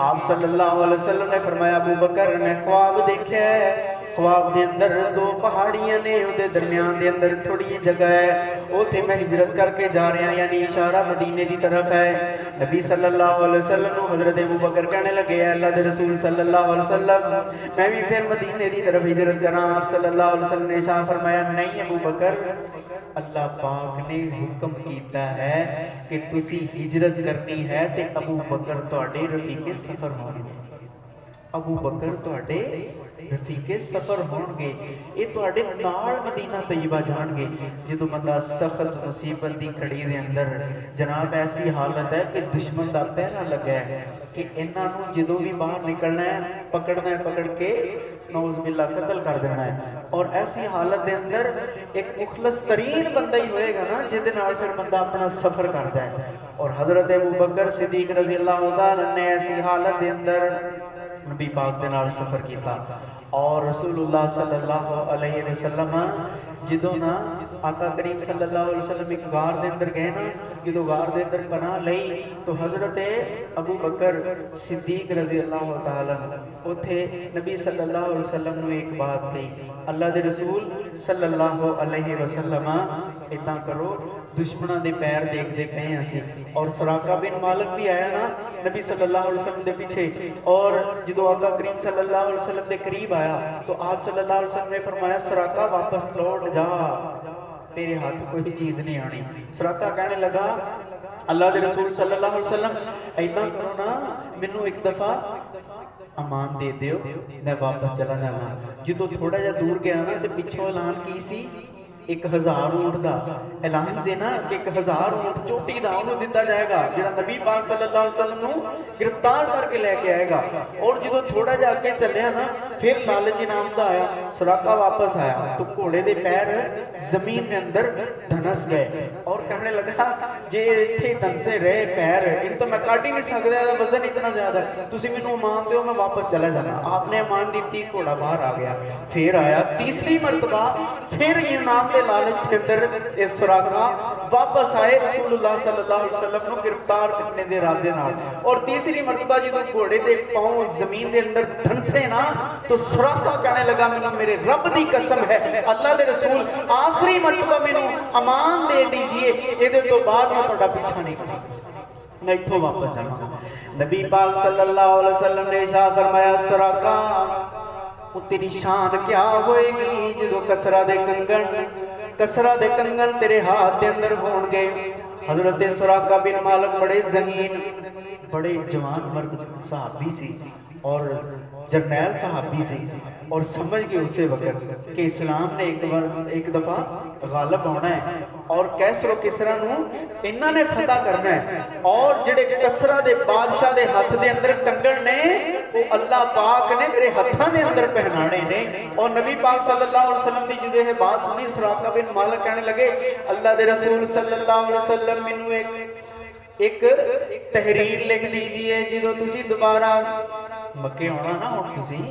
آپ صلی اللہ علیہ وسلم نے فرمایا ابو بکر نے خواب دیکھا ہے، خواب دے اندر دو پہاڑیاں نے، دے درمیان دے اندر تھوڑی جگہ ہے، اوتھے میں ہجرت کر کے جا رہا، یعنی اشارہ مدینے دی طرف ہے۔ نبی صلی اللہ علیہ وسلم حضرت ابو بکر کہنے لگے اللہ دے رسول صلی اللہ علیہ وسلم میں بھی پھر مدینے دی طرف ہجرت کراں۔ آپ صلی اللہ علیہ وسلم نے ارشاد فرمایا نہیں ابو بکر، اللہ پاک نے حکم کیتا ہے کہ تسی ہجرت کرنی ہے تے ابو بکر تواڈے رفیق سفر ہون گے، ابو بکر تواڈے رفیق سفر ہون گے، یہ تواڈے نال مدینہ طیبہ جان گے۔ جدوں بندہ سخت مصیبت دی کھڑی دے اندر جناب ایسی حالت ہے کہ دشمن دا پہرا لگا ہے کہ انہاں نوں جدوں بھی باہر نکلنا ہے پکڑنا ہے، پکڑ کے نعوذ باللہ قتل کر دینا ہے۔ اور ایسی حالت دے اندر ایک مخلص ترین بندہ ہی ہوئے گا نا جس دے نال پھر بندہ اپنا سفر کرتا ہے۔ اور حضرت ابو بکر صدیق رضی اللہ تعالیٰ نے ایسی حالت دے اندر نبی پاک دے نال سفر کیتا، اور رسول اللہ صلی اللہ علیہ وسلم جدوں نا آقا کریم صلی اللہ علیہ وسلم ایک غار دے اندر گئے نا، جدوں غار دے اندر پناہ لئی تو حضرت ابو بکر صدیق رضی اللہ تعالیٰ اوتھے نبی صلی اللہ علیہ وسلم نے ایک بات کہی، اللہ دے رسول صلی اللہ علیہ وسلم اتنا کرو دشمنوں دے پیر دیکھ دے کہیں اسی، اور سراقہ بن مالک بھی آیا نا نبی صلی اللہ علیہ وسلم دے پیچھے، اور جدو آقا کریم صلی اللہ علیہ وسلم دے قریب آیا تو آپ صلی اللہ علیہ وسلم نے فرمایا سراقہ واپس لوٹ جا، تیرے ہاتھ کوئی چیز نہیں آنی۔ سراقہ کہنے لگا اللہ دے رسول صلی اللہ علیہ وسلم ایداں کرو نا مینوں ایک دفعہ امان دے دیو میں واپس چلا جانا۔ جدو تھوڑا جا دور گیا نا تو پیچھوں اعلان کی سی 1000 اونٹ دا اعلان سے نا کہ 1000 اونٹ چوٹی دا انہوں دیتا جائے گا جڑا نبی پاک صلی اللہ علیہ وسلم نو گرفتار کر کے لے کے آئے گا۔ اور جدو تھوڑا جا کے چلیا نا پھر لالچ انعام دا آیا، سراقہ واپس آیا تو گھوڑے دے پیر زمین میں اندر دھنس گئے اور کہنے لگا جے اتھے دھنسے رہے پیر ان تو میں کاٹ ہی نہیں سکتا، وزن اتنا زیادہ ہے، تسی مینوں امان دیو میں واپس چلا جانا۔ آپ نے امان دیتی، گھوڑا باہر آ گیا، پھر آیا تیسری مرتبہ، پھر انعام دے لالچ کے اندر اس سراقہ واپس آئے رسول اللہ صلی اللہ علیہ وسلم کو گرفتار کرنے دے ارادے نال۔ اور تیسری مرتبہ جب گھوڑے دے پاؤں زمین دے اندر دھنسے نا تو سراقہ کہنے لگا مینوں میرے رب دی قسم ہے اللہ دے رسول آخری مرتبہ مینوں امان دے دیجئے، ایدے تو بعد میں تہاڈا پیچھا نہیں کرنا، میں اتھوں واپس جاواں۔ نبی پاک صلی اللہ علیہ وسلم نے ارشاد فرمایا سراقہ وہ تیری شان کیا ہوئے گی جدو کسرہ دے کنگن تیرے ہاتھ دے اندر ہون گے۔ حضرت سراقہ بن مالک بڑے ذہین بڑے جوان مرد صحابی سی، اور जरनैल सहाबी से और समझ गए उसे वक्त कि इस्लाम ने एक दफ़ा गालिब होना है और कैसरो किसरा नूं इन्हां ने फतह करना है और जिहड़े कसरा दे बादशाह दे हथ दे अंदर कंगण ने वो अल्लाह पाक ने मेरे हत्थां दे अंदर पहनाने ने। और नबी पाक सल्लल्लाहु अलैहि वसल्लम की जो ये बात सुनी सुराका बिन मालिक कहने लगे अल्लाह दे रसूल सल्लल्लाहु अलैहि वसल्लम मैनू एक तहरीर लिख दीजिए जो तुसी दोबारा मक्के आना ना हुण तुसी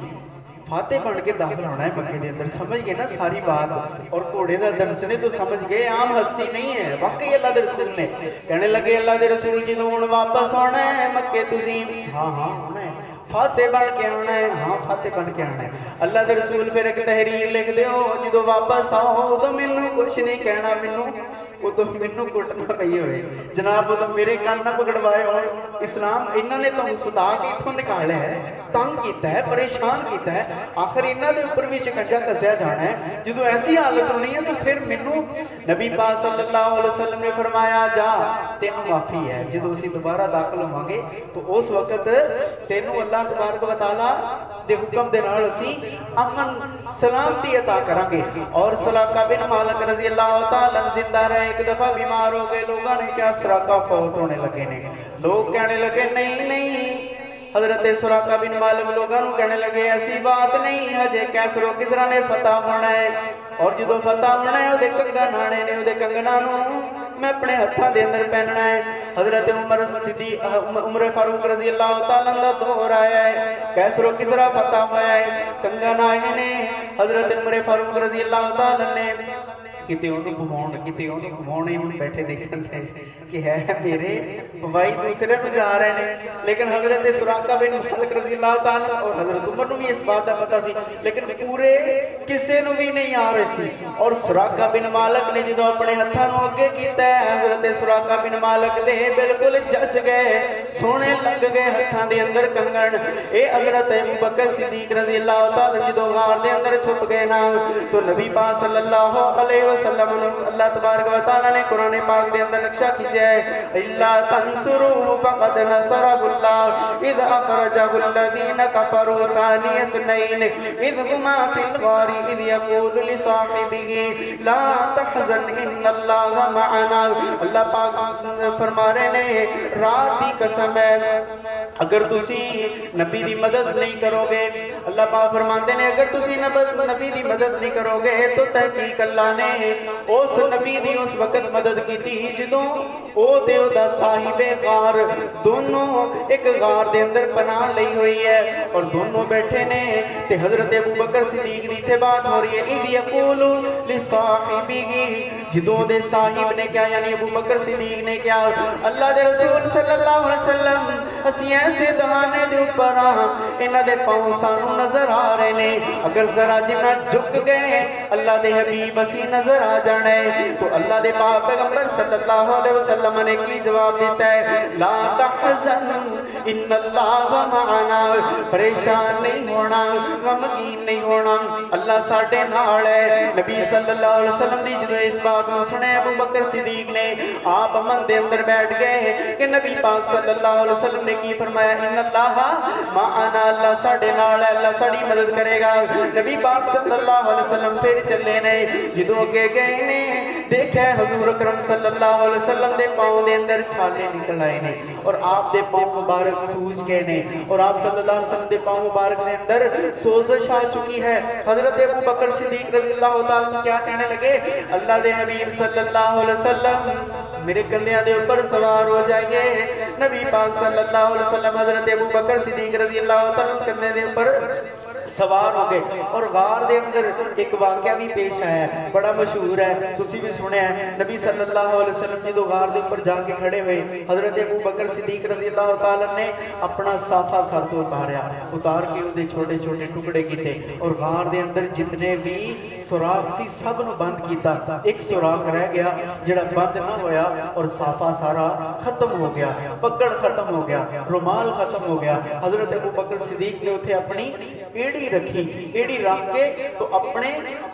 फाते बन के दाखिल होना है मक्के के अंदर। समझ गए ना सारी बात। और घोड़े का दर्श ने तो समझ गए आम हस्ती नहीं है वाकई अल्लाह के रसूल ने। कहने लगे अल्लाह के रसूल जी हुण वापस आना है मक्के तुसी हाँ हाँ आना है फाते बन के आना है हाँ फाते बन के आना है। अल्लाह के रसूल फिर एक तहरीर लिख दियो जो वापस आओ तो मैनू कुछ नहीं कहना मैनू उदो मैनू कुटना पई होए जनाब उदो मेरे कान ना पकड़वाए और इस्लाम इन्होंने तो सदा के इथों निकाला है तंग किया है परेशान किया है आखिर इन्हों के उपर भी शिकंजा कसिया जाना है। जो ऐसी हालत होनी है तो फिर मैनू नबी पाक सल्लल्लाहु अलैहि वसल्लम ने फरमाया जा तेनू माफ़ी है जो असीं दोबारा दाखिल होवांगे तो उस वक्त तेनू अल्लाह तबारक व तआला दे हुक्म दे नाल असीं अमन सलामती अता करांगे। और सलाका बिन मालिक रज़ी अल्लाह तआला जिंदा रहे एक दफा बीमार हो गए लोगों ने क्या सुराका फौत होने लगे ने। लोग कहने लगे नहीं नहीं हजरत सुराका बिन मालिक लोगों को कहने लगे ऐसी बात नहीं हजे कैसरो किसरा ने फतह होना है और जो फतह होना है उहदे कंगन आने ने उहदे कंगना मैं अपने हत्थों के अंदर पहनना है। हजरत उमर फारूक रज़ी अल्लाह तआला दा दौर आया है कैसरो किसरा फतह होया है कंगन आए ने। हजरत उमर फारूक रज़ी अल्लाह तआला ने किते उन्हें घुमाउण किते उन्हें घुमाउणे हुण बैठे देखण कि है मेरे भाई दूसरे में जा रहे हैं। लेकिन हजरत सुराका बिन मालिक रज़ी अल्लाह तआला और हजरत उमर नूं भी इस बात का पता सी लेकिन पूरे किसी नूं भी नहीं आ रहे सी। और सुराका बिन मालिक ने जो अपने हत्थां नूं अगे कीता हजरत सुराका बिन मालिक दे बिल्कुल जच गए सोहणे लग गए हत्थां दे अंदर कंगन। ये हजरत अबू बकर सिद्दीक रज़ी अल्लाह तआला जो गार दे अंदर छुप गए ना तो नबी पाक सल्लल्लाहु अलैहि वसल्लम अल्लाह तबारक व तआला ने कुरान पाक के अंदर नक्शा खींचा है इल्ला तंसुरू फक़द नसरहुल्लाह इज़ अखरजहु अल्लज़ीना कफरू सानियत नैन इज़ हुमा फिल गारी इज़ यक़ूलु लिसाहिबिही ला तहज़न इन्नल्लाह मअना। अल्लाह पाक फरमा रहे ने रात की कसम है अगर तुसी नबी की मदद नहीं करोगे अल्लाह पाक फरमाते ने अगर तुसी नबी की मदद नहीं करोगे तो तहकीक अल्लाह ने उस नबी की उस वक्त मदद की थी जो ओ देव दा साहिबे गार दोनों एक गार दे अंदर पनाह लई हुई है और दोनों बैठे ने ते हजरत अबू बकर सिद्दीक की इत्थे बात हो रही है इज़ यक़ूलु लिसाहिबिही जो दे साहिब ने क्या यानी अबू बकर सिद्दीक ने क्या अल्लाह दे रसूल सल्लल्लाहु अलैहि वसल्लम असीं ऐसे दहाने दे ऊपर इन्हां दे पांव सानू नजर आ रहे ने अगर जरा जिन्ना झुक गए अल्लाह दे हबीब असीं नजर आ जाना है। तो अल्लाह दे पाक पैगंबर सल्लल्लाहु अलैहि वसल्लम ने की जवाब देता है ला तहज़न इन्नल्लाह मअना परेशान नहीं होना गमगीन नहीं होना अल्लाह साडे नाल है। नबी सल्लल्लाहु अलैहि वसल्लम दी जो इस बात को सुने अबू बकर सिद्दीक ने आप अमन दे अंदर बैठ गए कि नबी पाक सल्लल्लाहु अलैहि वसल्लम ने की फरमाया इन्नल्लाह मअना अल्लाह साडे नाल है अल्लाह साडी मदद करेगा। नबी पाक सल्लल्लाहु अलैहि वसल्लम फिर चले ने जो अगे गए ने देखा हजूर अकरम सल्लल्लाहु अलैहि वसल्लम दे पांव दे अंदर छाले निकल आए ने और आप दे पांव मुबारक सूज गए ने और आप सल्लल्लाहु अलैहि वसल्लम दे पांव मुबारक दे अंदर सोजिश आ चुकी है। हजरत अबू बकर सिद्दीक रज़ियल्लाहु तआला क्या कहने लगे अल्लाह दे हबीब सल्लल्लाहु अलैहि वसल्लम मेरे कंधे दे ऊपर सवार हो जाएंगे। नबी पाक सल्लल्लाहु अलैहि वसल्लम हजरत अबू बकर सिद्दीक रज़ियल्लाहु तआला कंधे दे ऊपर सवार हो गए और गार दे अंदर एक वाकया भी पेश आया बड़ा मशहूर है तुसी भी सुने हैं। नबी सल्लल्लाहु अलैहि वसल्लम जो गार दे ऊपर जाके खड़े हुए हजरत अबू बकर सिद्दीक रज़ियल्लाहु तआला ने अपना साफा सर तो उतार के उसके छोटे छोटे टुकड़े किए और गार दे अंदर जितने भी सुराख सी सब नूं बंद किया एक सुराख रह गया जिहड़ा बंद ना होया और साफा सारा खत्म हो गया पकड़ खत्म हो गया रुमाल खत्म हो गया। हजरत अबू बकर सिद्दीक ने उथे अपनी एड़ी रखी एड़ी रख के तो अपने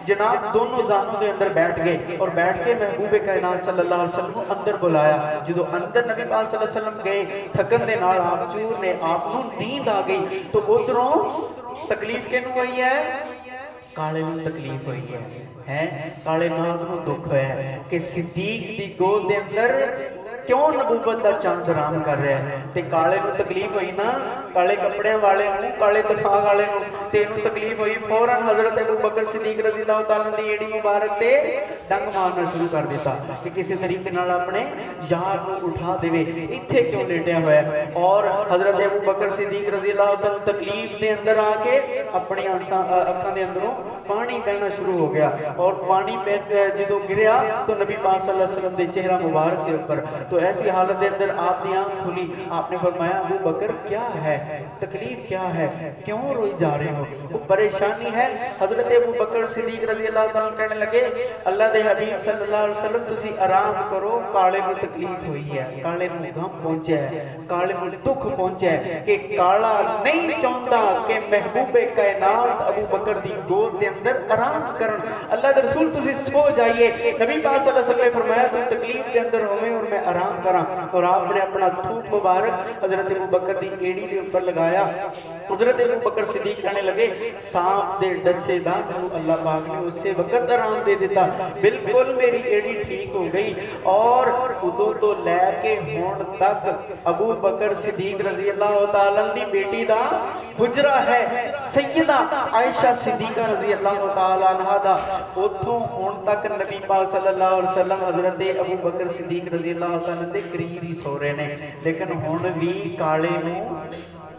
जनाब दोनों जानों के अंदर बैठ गए और बैठ के महबूब कायनात सल्लल्लाहु अलैहि वसल्लम को अंदर बुलाया। जो अंदर नबी पाक सल्लल्लाहु अलैहि वसल्लम गए थकन दे नाल आप चूर ने आप नूं नींद आ गई तो उधरों तकलीफ किनू हुई है? काले नूं तकलीफ हुई है काले नाग नूं दुख होया कि सिद्दीक दी गोद दे अंदर क्यों नबूवत दा चंद राम कर रहा है। ते काले नूं तकलीफ हुई ना, काले कपड़ियां वाले नूं, काले दिमाग वाले नूं ते इहनूं तकलीफ हुई, फौरन हजरत अबू बकर सिद्दीक रज़ी अल्लाह तआला दी एड़ी मुबारक ते डंग मारना शुरू कर दिता कि किसी तरीके नाल अपने यार नूं उठा देवे। इत्थे क्यों लेटिया होया है? और हजरत अबू बकर सिद्दीक रज़ी अल्लाह तआला तकलीफ दे अंदर आके अपनी अखां दे अंदरों पानी बहना शुरू हो गया और पानी जो गिरया तो नबी पाक सल्लल्लाहु अलैहि वसल्लम के चेहरा मुबारक के ऊपर, तो ऐसी हालत के अंदर आपकी आंख खुली। आपने फरमाया अबू बकर क्या है, तकलीफ क्या है, क्यों रोई जा रहे हो, वो परेशानी है? हजरत अबू बकर सिद्दीक रज़ी अल्लाह तआला कहने लगे अल्लाह दे हबीब सल्लल्लाहु अलैहि वसल्लम तुसी आराम करो, काले नूं तकलीफ हुई है, काले नूं गम पहुंचा है, काले नूं दुख पहुंचा है कि काला नहीं चाहता कि महबूबे कायनात अबू बकर दी गोद दे अंदर आराम करन। अल्लाह दे रसूल तुसी सो जाइए। नबी पाक सल्लल्लाहु अलैहि वसल्लम ने फरमाया तुम तकलीफ के अंदर होवे और मैं आराम करा, और आपने अपना थूक मुबारक हजरत अबू बकर दी एड़ी के ऊपर लगाया। हजरत अबू बकर सिद्दीक कहने लगे सांप दे डसे दा मैनूं अल्लाह पाक ने उसे वक्त आराम दे दिता, बिल्कुल मेरी एड़ी ठीक हो गई। और उदों तो लैके हुण तक अबू बकर सिद्दीक रज़ी अल्लाह तआला दी बेटी दा हुजरा है सैयदा आयशा सिद्दीका रज़ी अल्लाह तआला अन्हा दा, उथों हुण तक नबी पाक सल्लल्लाहु अलैहि वसल्लम हजरत अबू बकर सिद्दीक रज़ी अल्लाह तआला दे करीब ही सो रहे ने। लेकिन हुण भी काले नूं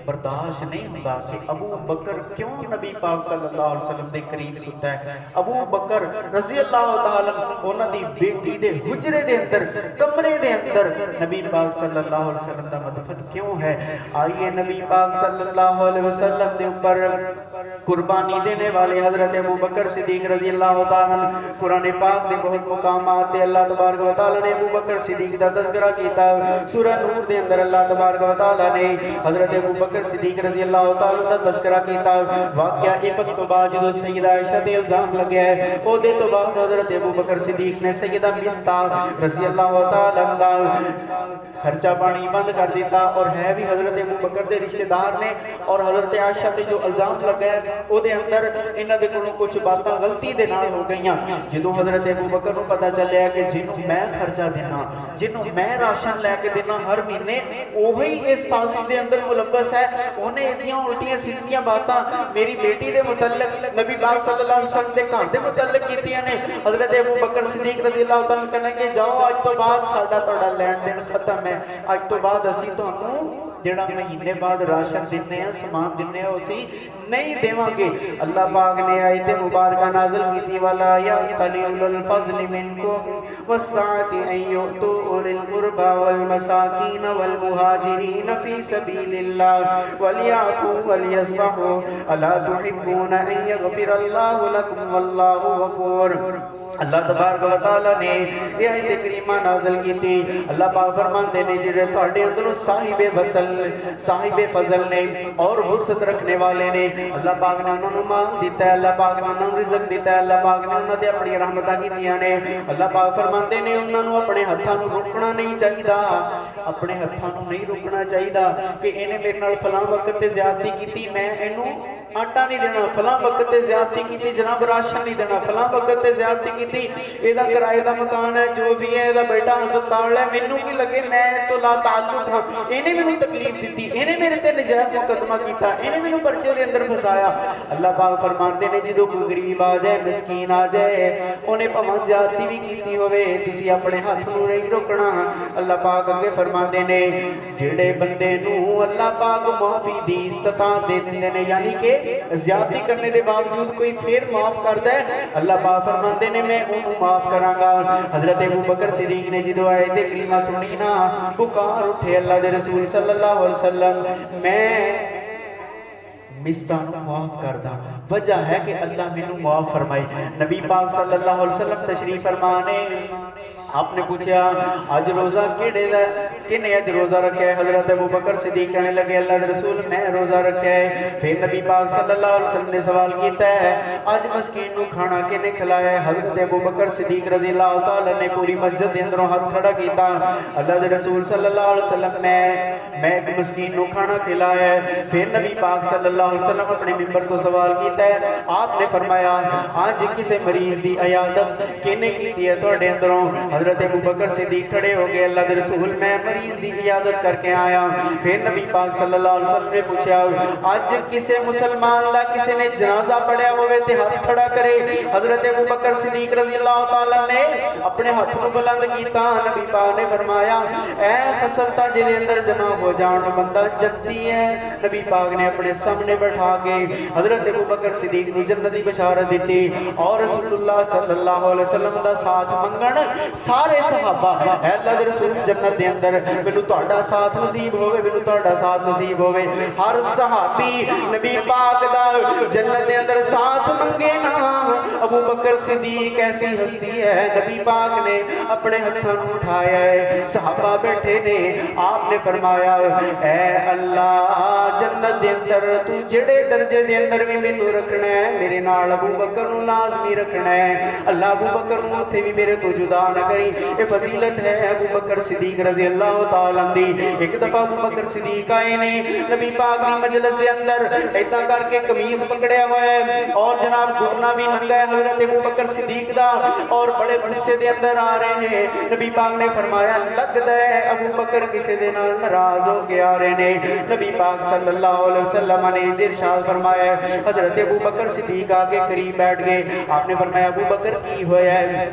बर्दाश्त नहीं होता कि अबू बकर क्यों नबी पाक सल्लल्लाहु अलैहि वसल्लम के करीब सुता है। अबू बकर रज़ी अल्लाह तआला उन्हां दी बेटी दे हुजरे दे अंदर कमरे दे अंदर नबी पाक सल्लल्लाहु अलैहि वसल्लम दा मदफन क्यों है? आइए नबी पाक सल्लल्लाहु अलैहि वसल्लम के ऊपर कुर्बानी देने वाले हजरत अबू बकर सिद्दीक रज़ी अल्लाह तआला कुरान पाक दे बहुत मुकामात ते अल्लाह तबारक व तआला ने अबू बकर सिद्दीक दा तज़किरा कीता। सूरह नूर दे अंदर अल्लाह तबारक व तआला ने हजरत अबू बकर सिद्दीक रज़ी अल्लाह तआला दा तज़किरा कीता। वाक़या इफक तो बाद जो सैयदा आयशा ते इल्जाम लगया है ओदे तो बाद हजरत अबू बकर सिद्दीक ने सैयदा मिस्ताह रज़ी अल्लाह तआला दा खर्चा पानी बंद कर दिता, और है भी हजरत अबू बकर दे रिश्तेदार ने। और हजरत आयशा ते जो इल्जाम लगा है ओदे अंदर इन्हां दे कोलों कुछ बातां गलती दे नाल हो गईयां। जदों हजरत अबू बकर नूं पता चलिया कि जिन्हों मैं खर्चा देना, जिन्हों मैं राशन लैके देना हर महीने, ओही इस साजिश दे अंदर मुलव्वस है। उन्हें इतनियां उल्टियां सीधियां बातां मेरी बेटी दे मुतल्लिक नबी पाक सल्लल्लाहु अलैहि वसल्लम दे घर दे मुतल्लिक कीतियां ने। हजरत अबू बकर सिद्दीक रज़ी अल्लाह तआला कहने जाओ अज तो बाद साडा तुहाडा लैन देन खत्म है, अज तो बाद असीं तुहानूं जिहड़ा महीने बाद राशन दिन्ने आ समान दिन्ने आ उसी नहीं देवांगे। अल्लाह पाक ने आयत मुबारक नाज़िल कीती वाला या तलील फज़ल मिनकुम वस्साअति अन युतू उलिल कुरबा वल मसाकीन वल मुहाजिरीन फी सबीलिल्लाह वलियाफू वलियस्फहू अला तुहिब्बूना अन यगफिरल्लाहु लकुम वल्लाहु गफूर। अल्लाह तबारक व तआला ने ये आयत करीमा नाज़िल कीती। अल्लाह पाक फरमाते ने जिहड़े तुहाडे अंदरों साहिबे वसल साहिबे फजल ने और वसत रखने वाले ने, अल्लाह पाक ने उन्होंने माल दिता है, अल्लाह पाक ने उन्होंने रिज़्क दिता है, अल्लाह पाक ने उन्होंने अपनी रहमतां कीतियां ने। अल्लाह पाक फरमाते ने उन्होंने अपने हत्थां नूं रोकना नहीं चाहिए, अपने हत्थां नूं नहीं रोकना चाहिए कि इन्हें मेरे नाल फलां वक्त ते ज़्यादती कीती, मैं इहनूं आटा नहीं देना, फलां वक्त ते ज़्यादती कीती, जनाब राशन नहीं देना, फलां वक्त ते ज़्यादती कीती, इहदा किराए दा मकान है, जो भी है इहदा बेटा हस्पताल है, मैनूं की लगे मैं तो ला ताल्लुक हां, इहने मैनूं तकलीफ दी, इन्हें मेरे ते नजायज मुकदमा किया, इन्हें मैनूं पर्चे दे अंदर फसाया। अल्लाह पाक फरमाते ने जो कोई गरीब आ जाए, मिसकीन आ जाए, उन्हें भावें ज़्यादती भी की होवे, तुसीं अपने हाथ नूं नहीं रोकना। अल्लाह पाक अगे फरमाते ने जिहड़े बंदे नूं अल्लाह पाक माफी दी इस्तात दे दिंदे ने, यानी कि ज़्यादती करने के बावजूद कोई फिर माफ करता है, अल्लाह पाक फरमाते ने मैं उन्हें माफ करांगा। हजरत अबू बकर सिद्दीक ने जो आयत करीमा सुनी ना, पुकार उठे अल्लाह दे रसूल सल्लल्लाहु अलैहि वसल्लम, मैं मिस्तां नूं माफ करदा, वजह है कि अल्लाह मैनू माफ फरमाए। नबी पाक सल्लल्लाहु अलैहि वसल्लम तशरीफ फरमाने, आपने पूछा अज रोज़ा किने अज रोज़ा रखा है? हज़रत अबू बकर सिद्दीक कहने लगे अल्लाह के रसूल मैं रोज़ा रखा है। फिर नबी पाक सल्लल्लाहु अलैहि वसल्लम ने सवाल किया है अज मस्कीन को खाना किने खिलाया है? हज़रत अबू बकर सिद्दीक रज़ी अल्लाह तआला ने पूरी मस्जिद के अंदरों हाथ खड़ा किया, अल्लाह के रसूल सल्लल्लाहु अलैहि वसल्लम मैं एक मस्कीन को खाना खिलाया है। फिर नबी पाक सल्लल्लाहु अलैहि वसल्लम अपने मिंबर को सवाल किया है, आपने फरमाया आज किसी मरीज की इयादत किने की है तुहाडे अंदरों? हज़रत अबू बकर सिद्दीक खड़े हो गए, अल्लाह के रसूल मैं मरीज की इयादत करके आया। फिर नबी पाक सल्लल्लाहु अलैहि वसल्लम ने पूछा आज किसी मुसलमान का किसी ने जनाजा पढ़िया होवे ते हाथ खड़ा करे? हज़रत अबू बकर सिद्दीक रज़ी अल्लाह तआला ने अपने हाथ को बुलंद किया। नबी पाक ने फरमाया ऐ फसल ता जिहदे अंदर जमा हो जाण बंदा जन्नती है। नबी पाक ने अपने सामने बैठा के हज़रत अबू बकर सिद्दीक को जन्नत की बशारत दी और रसूलुल्लाह सल्लल्लाहु अलैहि वसल्लम का साथ मंगण सारे सहाबा अल्लाह के रसूल जन्नत के अंदर मैनू तुहाडा साथ नसीब होवे, मैनू तुहाडा साथ नसीब होवे। हर सहाबी नबी पाक दा जन्नत के अंदर साथ मंगे ना। अबू बकर सिद्दीक ऐसी हस्ती है, नबी पाक ने अपने हथों उठाया है, सहाबा बैठे ने, आपने फरमाया ऐ अल्लाह जन्नत के अंदर तू जेड़े दर्जे के अंदर भी मैनू रखना है मेरे नाल अबू बकर नू लाजमी रखना है। अल्लाह अबू बकर नू उत्थे भी मेरे तो जुदा न करी। ये फजीलत है अबू बकर सिद्दीक रज़ी अल्लाह तआला दी। एक दफा अबू बकर सिद्दीक आए ने नबी पाक की मजलिस के अंदर ऐसा करके कमीज पकड़िया हुआ है और जनाब घुटना भी नंगा है हज़रत अबू बकर सिद्दीक दा और बड़े गुस्से के अंदर आ रहे हैं। नबी पाक ने फरमाया लगता है अबू बकर किसी दे नाल नाराज हो के आ रहे हैं। नबी पाक सल्लल्लाहु अलैहि वसल्लम ने इरशाद फरमाया हज़रत अबू बकर सिद्दीक आके करीब बैठ गए। आपने फरमाया अबू बकर की होया है?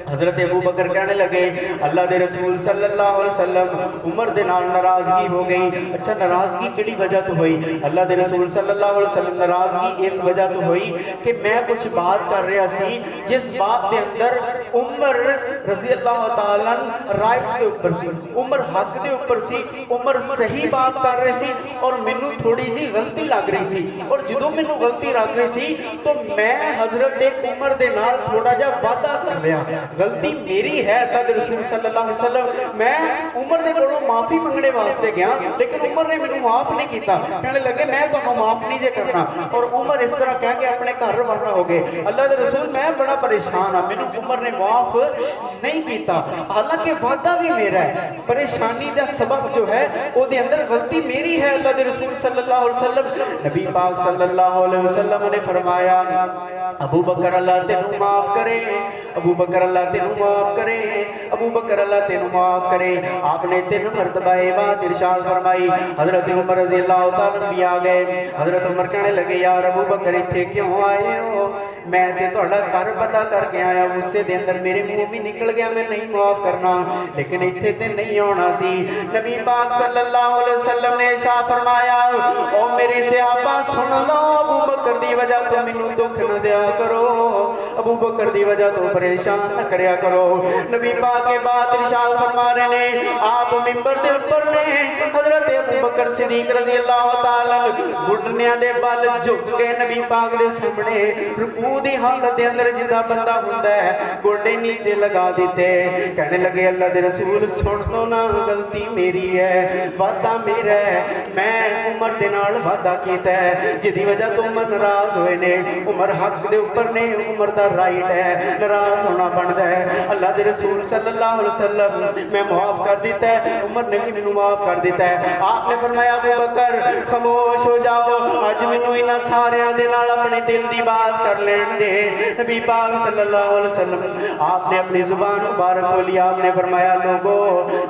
हज़रत अबू बकर कहने लगे अल्लाह के रसूल सल्लल्लाहु अलैहि वसल्लम उमर दे नाल नाराजगी हो गई। अच्छा नाराजगी किहड़ी वजह तो हुई? अल्लाह के रसूल सल्लल्लाहु अलैहि वसल्लम नाराजगी इस वजह तो हुई कि मैं कुछ बात कर रहा सी जिस बात के अंदर उमर रज़ी अल्लाह तआला राइट के ऊपर सी, उमर हक के ऊपर सी, उमर सही बात कर रहे सी और मैनू थोड़ी सी गलती लग रही सी। और जो मैनू गलती लग रही सी तो मैं हज़रत उमर दे नाल थोड़ा जा वादा कर लिया। गलती मेरी है अल्लाह के रसूल सल्लल्लाहु अलैहि वसल्लम मैं उमर दे कोलों माफी मंगने वास्ते गया लेकिन उमर ने मैनू माफ नहीं किया। कहने लगे मैं तुहानू माफ नहीं जे करना और उमर इस तरह कह के अपने घर रवाना हो गए। अल्लाह के रसूल मैं बड़ा परेशान हाँ, मैनू उमर ने माफ नहीं किया हालांकि वादा भी मेरा है। परेशानी का सबब जो है उसके अंदर गलती मेरी है। अल्लाह के रसूल सल्लल्लाहु अलैहि वसल्लम नबी पाक सल्लल्लाहु अलैहि वसल्लम ने फरमाया अबू बकर अल्लाह तेनू माफ करे, अबू बकर अल्लाह तेनू माफ करे, अबू बकर अल्लाह तेनू माफ करे। आपने 3 मरतबा ये बात इरशाद फरमाई। हज़रत उमर रज़ी अल्लाह तआला भी आ गए। हज़रत उमर कहने लगे यार अबू बकर इत्थे क्यों आए हो? मैं ते तुहाडा घर पता करके आया, गुस्से दे अंदर मेरे मुंह भी निकल गया मैं नहीं माफ करना, लेकिन इत्थे ते नहीं होना सी। नबी पाक सल्लल्लाहु अलैहि वसल्लम ने इरशाद फरमाया ओ मेरे सहाबा सुन लो, अबू बकर दी वजह तो मैनू दुख न दिया करो, अबू बकर दी वजह तो परेशान न करया करो। नबी पाक के बाद इरशाद फरमा रहे ने आप मिंबर दे ऊपर ने हज़रत अबू बकर सिद्दीक रज़ी अल्लाह तआला घुटनियां दे बल झुक के नबी पाक दे सामने रुकू दी हालत दे अंदर जिदा बंदा हुंदा है गोडे नीचे लगा दिते। कहने लगे अल्लाह दे रसूल सुन दो ना, गलती मेरी है, वादा मेरा है, मैं उमर दे नाल वादा कीता है जिदी वजह तो उमर नाराज होए ने। उमर हक दे ऊपर ने, उमर दा राइट है, नाराज होना बनदा है। अल्लाह दे रसूल सल्लल्लाहु अलैहि वसल्लम मैं माफ कर दिता है, उमर ने भी मैनू माफ कर दिता है। आपने फरमाया अबू बकर खामोश हो जाओ, अज मैनू इन्हां सारियां दे नाल अपने दिल दी बात कर लेण दे। नबी पाक सल्लल्लाहु अलैहि वसल्लम आपने अपनी जुबान मुबारक खोली, आपने फरमाया लोगो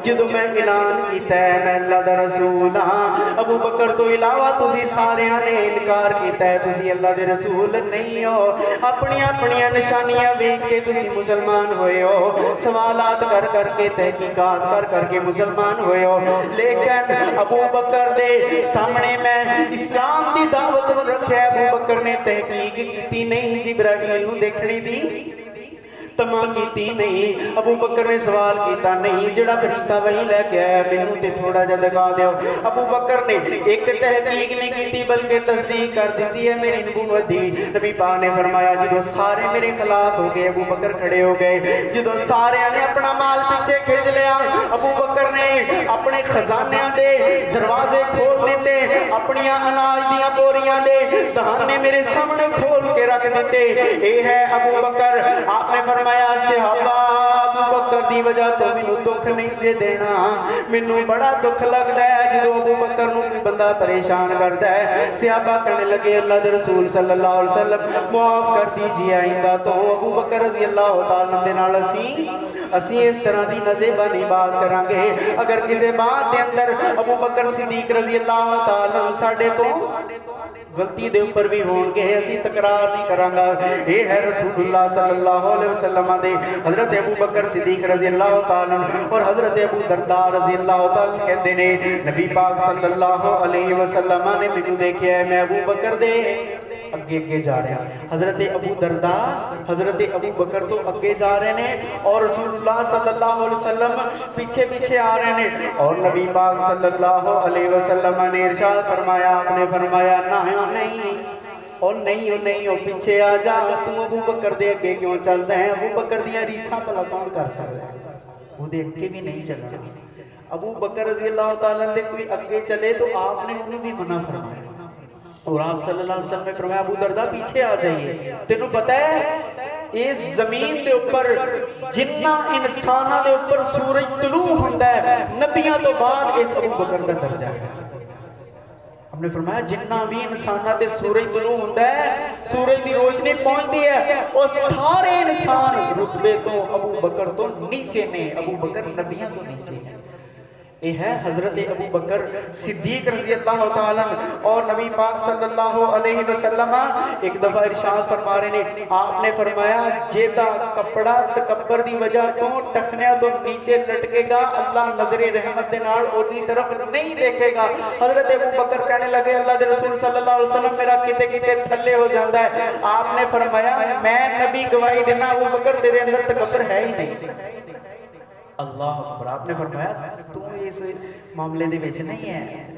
जदों मैं ऐलान कीता है मैं अल्लाह दा रसूल हां, अबू बकर तो इलावा तुसी सारियां ने इनकार कीता है, तुसी अल्लाह दे रसूल नहीं हो। अपनी अपनी निशानियां वेख के तुसी मुसलमान होए हो, सवालात कर करके तहकीकात कर करके मुसलमान होए हो, लेकिन अबू बकर दे सामने मैं इस्लाम दी दावत रखिया। अबू बकर ने तहकीक की नहीं जिब्राइल नूं देखने दी, तमा कीती नहीं। अबू बकर ने सवाल किया नहीं जिहड़ा फरिश्ता वही लैके आया मैनू ते थोड़ा जिहा दिखा दिओ। अबू बकर ने एक तहकीक नहीं की बल्कि तस्दीक कर दी है मेरी नबूवत दी। नबी पाक ने फरमाया जो सारे मेरे खिलाफ हो गए अबू बकर खड़े हो गए। जो सारे ने अपना माल पीछे खिंच लिया अबू बकर ने अपने खजानियां दे दरवाजे खोल दिते, अपनी अनाज दियां बोरियां दे दहाने मेरे सामने खोल के रख दिते। ये है अबू बकर। आपने फरमाया सहाबा अबू बकर दी वजह तो मैनू दुख नहीं दे देना, मैनू बड़ा दुख लगता है जो अबू बकर नू कोई बंदा परेशान करता है। सहाबा कहने लगे अल्लाह दे रसूल सल्लल्लाहु अलैहि वसल्लम माफ कर दीजिए, आइंदा तो अबू बकर रज़ी अल्लाह तआला दे नाल असी इस तरह की नज़ेबानी बात करांगे। अगर किसी बात के अंदर अबू बकर सिद्दीक रज़ी अल्लाह तआला साडे तो गलती दे ऊपर भी होणगे असी तकरार नहीं करांगा। ये है रसूलुल्लाह सल्लल्लाहु अलैहि वसल्लम दे हजरत अबू बकर सिद्दीक रज़ी अल्लाह तआला और हजरत अबू दरदा रज़ी अल्लाह तआला कहते ने नबी पाक सल्लल्लाहु अलैहि वसल्लम ने मैनू देखिया है मैं अबू बकर दे अगे अगे जा रहा। हजरत अबू दरदा हजरत अबू बकर तो अगे जा रहे हैं और रसूलुल्लाह सल्लल्लाहु अलैहि वसल्लम पीछे पीछे आ रहे हैं। और नबी पाक सल्लल्लाहु अलैहि वसल्लम ने इरशाद फरमाया, आपने फरमाया ना नहीं और नहीं हो पीछे आ जा, तू अबू बकर दे अगे क्यों चलता है? अबू बकर दियां रीसां भला कौन कर सकता है? वो दे अगे भी नहीं चलना। अबू बकर रज़ी अल्लाह तआला दे कोई अगे चले तो आपने उन्हें भी मना फरमाया और आप सल्लल्लाहु अलैहि वसल्लम ने फरमाया अबू दरदा पीछे आ जाइए। तेनू पता है इस जमीन के ऊपर जिन्ना इंसाना के ऊपर सूरज तलू होंदा है नबियां तो बाद इस अबू बकर का दर्जा है। हमने फरमाया जिन्ना भी इंसाना ते सूरज तलू होंदा है सूरज की रोशनी पहुंचती है और सारे इंसान रुतबे तो अबू बकर तो नीचे ने, अबू बकर नबियां तो नीचे है। ये है हजरत अबू बकर सिद्दीक रज़ी अल्लाह तआला और नबी पाक सल्लल्लाहु अलैहि वसल्लम एक दफा इरशाद फरमा रहे ने, आपने फरमाया जेदा कपड़ा तकब्बर दी वजह तो टखनिया तो नीचे लटकेगा अल्लाह नजरे रहमत दे नाल ओदी तरफ नहीं देखेगा। हजरत अबू बकर कहने लगे अल्लाह दे रसूल सल्लल्लाहु अलैहि वसल्लम मेरा किते किते थल्ले हो जाता है। आपने फरमाया मैं नबी गवाही देना अबू बकर तेरे अंदर तकब्बर है ही नहीं। अल्लाह अकबर। आपने फरमाया तू इस मामले दे विच नहीं है।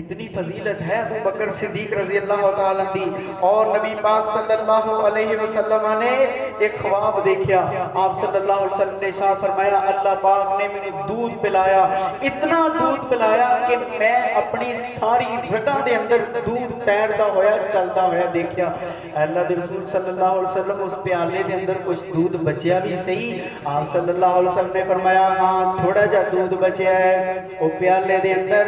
इतनी फजीलत है अबू बकर सिद्दीक रज़ी अल्लाह तआला दी। और नबी पाक सल्लल्लाहु अलैहि वसल्लम ने एक ख्वाब देखा। आप सल्लल्लाहु अलैहि वसल्लम ने इरशाद फरमाया अल्लाह पाक ने मैंने दूध पिलाया, इतना दूध पिलाया कि मैं अपनी सारी रगां दे अंदर दूध तैरता होया चलता होया देखा। अल्लाह दे रसूल सल्लल्लाहु अलैहि वसल्लम उस प्याले दे अंदर कुछ दूध बचिया भी सही। आप सल्लल्लाहु अलैहि वसल्लम ने फरमाया हाँ थोड़ा जा दूध बचिया है वो प्याले दे अंदर।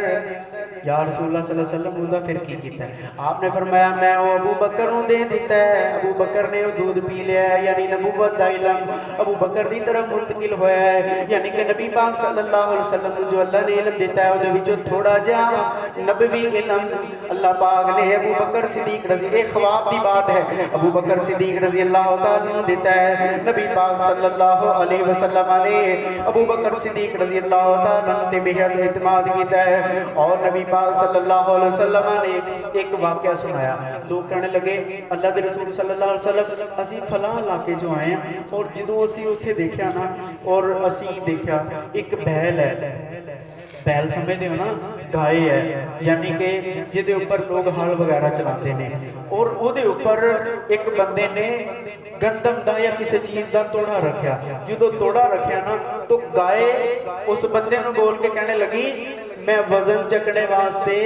या रसूलुल्लाह सल्लल्लाहु अलैहि वसल्लम उदा फिर की कीता? आपने फरमाया मैं वो अबू बकर नूं दे दिता है। अबू बकर ने वो दूध पी लिया है, यानी नबूवत दा इल्म अबू बकर दी तरफ मुंतकिल होया है। यानी कि नबी पाक सल्लल्लाहु अलैहि वसल्लम जो अल्लाह ने इल्म दिता है उहदे विचों थोड़ा जिहा नबवी इल्म अल्लाह पाक ने अबू बकर सिद्दीक रज़ी एक ख्वाब की बात है अबू बकर सिद्दीक रज़ी अल्लाह तआला ने दिता है। नबी पाक सल्लल्लाहु अलैहि वसल्लम ने अबू बकर सिद्दीक रज़ी अल्लाह तआला ने बेहद इत्मीनान कीता है। और नबी पाक सल्लल्लाहु अलैहि वसल्लम ने एक वाकया सुनाया। लोग कहने लगे अल्लाह के रसूल सल्लल्लाहु अलैहि वसल्लम असी फलां इलाके जो आए हैं और जो असी उत्थे देखा ना और असी देखा एक बैल है। बैल समझते हो ना, गाय है यानी कि जिहदे ऊपर लोग हल वगैरह चलाते हैं और उहदे ऊपर एक बंदे ने गंदम का या किसी चीज़ का तोड़ा रखा। जो तोड़ा रखा ना तो गाय उस बंदे को बोल के कहने लगी मैं वजन चकने वास्ते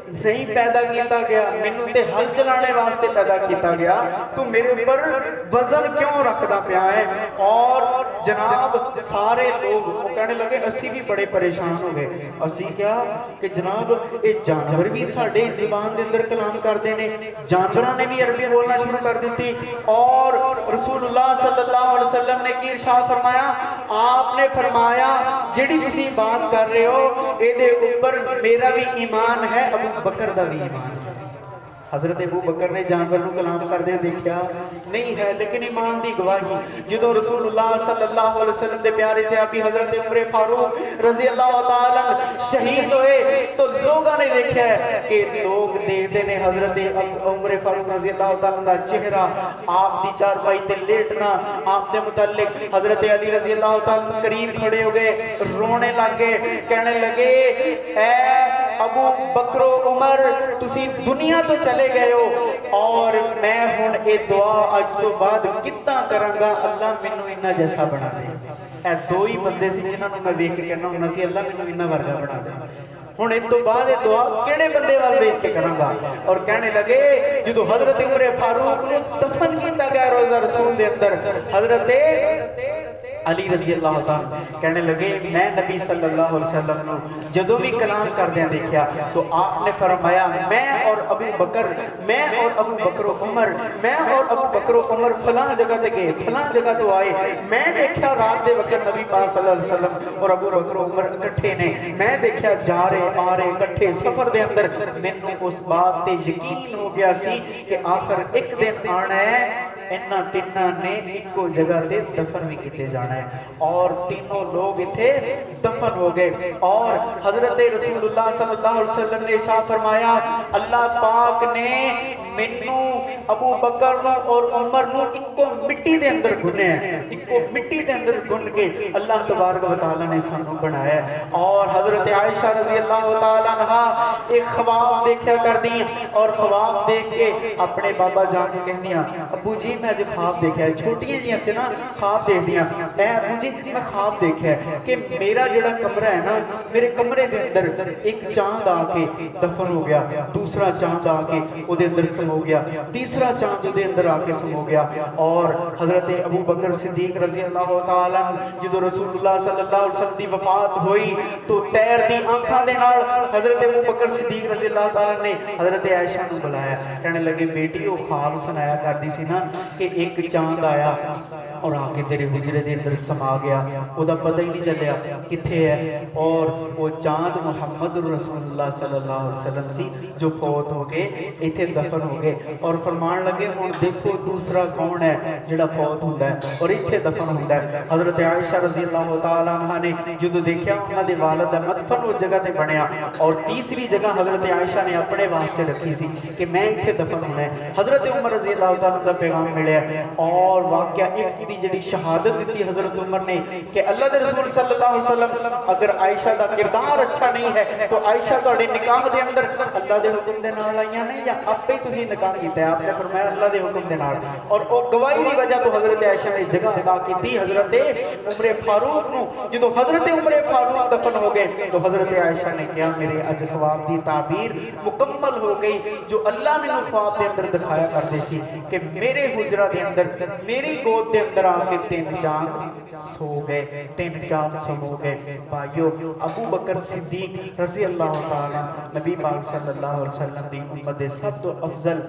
नहीं पैदा किया गया, मैनू ते हल चलाने वास्ते पैदा किया गया, तो मेरे ऊपर वजन क्यों रखता पाया है? और जनाब सारे लोग वो कहने लगे असी भी बड़े परेशान हो गए। असी क्या कि जनाब ये जानवर भी साडे ज़ुबान के अंदर कलाम करते हैं, जानवरों ने भी अरबी बोलना शुरू कर दी। और रसूलुल्लाह सल्लल्लाहु अलैहि वसल्लम ने की इरशाद फरमाया, आपने फरमाया जिहड़ी तुसीं बात कर रहे हो इहदे ऊपर मेरा भी ईमान है, अबू बकर दा भी ईमान है। حضرت ابو بکر نے جانور کو کلام کردے دیکھا نہیں ہے لیکن ایمان دی گواہی جدو رسول اللہ صلی اللہ علیہ وسلم دے پیارے صحابی حضرت عمر فاروق رضی اللہ تعالیٰ شہید ہوئے تو لوگوں نے دیکھا ہے کہ لوگ دیکھتے ہیں حضرت عمر فاروق رضی اللہ تعالیٰ دا چہرہ آپ دی چارپائی تے لیٹنا آپ دے متعلق حضرت علی رضی اللہ تعالیٰ قریب کھڑے ہو گئے رونے لگے کہنے لگے اے ابو بکر و عمر تسی دنیا تو چلے گئے ہو اور میں ہن اے دعا اج تو بعد کتنا کرانگا اللہ مینوں انہاں جیسا بنا دے اے دو ہی بندے سی جنہاں نوں میں ویکھ کے کہنا ہوندا سی اللہ مینوں انہاں ورگا بنا دے ہن اس تو بعد یہ دعا کیڑے بندے وال ویکھ کے کراں گا اور کہنے لگے جدو حضرت عمر فاروق نوں دفن کیتا گیا روضہ رسول دے اندر حضرت علی رضی اللہ تعالیٰ کہنے لگے میں نبی صلی اللہ علیہ وسلم نو جدو بھی کلام کردے دیکھا تو آپ نے فرمایا میں اور ابو بکر و عمر میں اور ابو بکر و عمر فلاں جگہ تے گئے فلاں جگہ تو آئے میں دیکھا رات دے وقت نبی پاک صلی اللہ علیہ وسلم اور ابو بکر و عمر اکٹھے نے میں دیکھا جا رہے آ رہے اکٹھے سفر دے اندر مینوں اس بات تے یقین ہو گیا سی کہ آخر ایک دن آنا ہے انہاں تیناں نے ایکو جگہ تے دفن بھی کیتے جانا ہے اور تینوں لوگ اتھے دفن ہو گئے اور حضرت رسول اللہ صلی اللہ علیہ وسلم نے ارشاد فرمایا اللہ پاک نے مینوں ابو بکر اور عمر نو ایکو مٹی دے اندر گھنے ہیں ایکو مٹی دے اندر گھن کے اللہ تبارک و تعالی نے سانوں بنایا ہے اور حضرت عائشہ رضی اللہ تعالی عنہا ایک خواب دیکھا کردی اور خواب دیکھ کے اپنے بابا جان کے کہندیاں ابو جی میں جو خواب دیکھا ہے چھوٹیاں جیاں سے نا خواب دیکھ دیاں اے ابو جی میں خواب دیکھا ہے کہ میرا جڑا کمرہ ہے نا میرے کمرے دے اندر ایک چاند آ کے دفن ہو گیا دوسرا چاند آ کے او دے اندر سمو گیا تیسرا چاند دے اندر آ کے سمو گیا اور حضرت ابو بکر صدیق رضی اللہ تعالیٰ جدو رسول اللہ صلی اللہ علیہ وسلم دی وفات ہوئی تو تیر دی آنکھاں دے نال حضرت ابو بکر صدیق رضی اللہ تعالیٰ نے حضرت عائشہ نو بلایا کہنے لگے بیٹی وہ خواب سنایا کردی سی نا کہ ایک چاند آیا اور آ کے تیرے حجرے دے اندر سما گیا او دا پتہ ہی نہیں چلیا کتھے ہے اور وہ چاند محمد رسول اللہ صلی اللہ علیہ وسلم سی جو فوت ہو گئے ایتھے دفن ہو گئے اور فرمان لگے ہن دیکھو دوسرا کون ہے جڑا فوت ہوندا ہے اور ایتھے دفن ہوندا ہے حضرت عائشہ رضی اللہ تعالی عنہا نے جدوں دیکھیا انہاں دے والد دا مدفن اس جگہ تے بنیا اور تیسری جگہ حضرت عائشہ نے اپنے واسطے رکھی سی کہ میں ایتھے دفن ہونا ہے حضرت عمر رضی اللہ تعالی دا پیغام ملیا اور واقعہ ایک دی جڑی شہادت دیتی حضرت عمر نے کہ اللہ دے رسول صلی اللہ علیہ وسلم اگر عائشہ دا کردار اچھا نہیں ہے تو عائشہ تہاڈے نکاح دے اندر اللہ دے حکم دے نال آئیاں نہیں یا آپے ہی تسی نکاح کیتا ہے آپ نے فرمایا اللہ دے حکم دے نال اور او گواہی دی وجہ تو حضرت عائشہ نے جگہ عطا کی حضرت عمر فاروق نو جدوں حضرت عمر فاروق دفن ہو گئے تو حضرت عائشہ نے کہا میرے اج خواب دی تعبیر مکمل ہو گئی جو اللہ نے خواب دے اندر دکھایا کرتے سی کہ میرے حجرہ دے اندر میری گود دے اندر آ کے تین چاند سو گئے تین چاند سمو گئے بھائیو ابو بکر صدیق رضی اللہ تعالی نبی پاک صلی اللہ علیہ وسلم دی امت دے سب تو افضل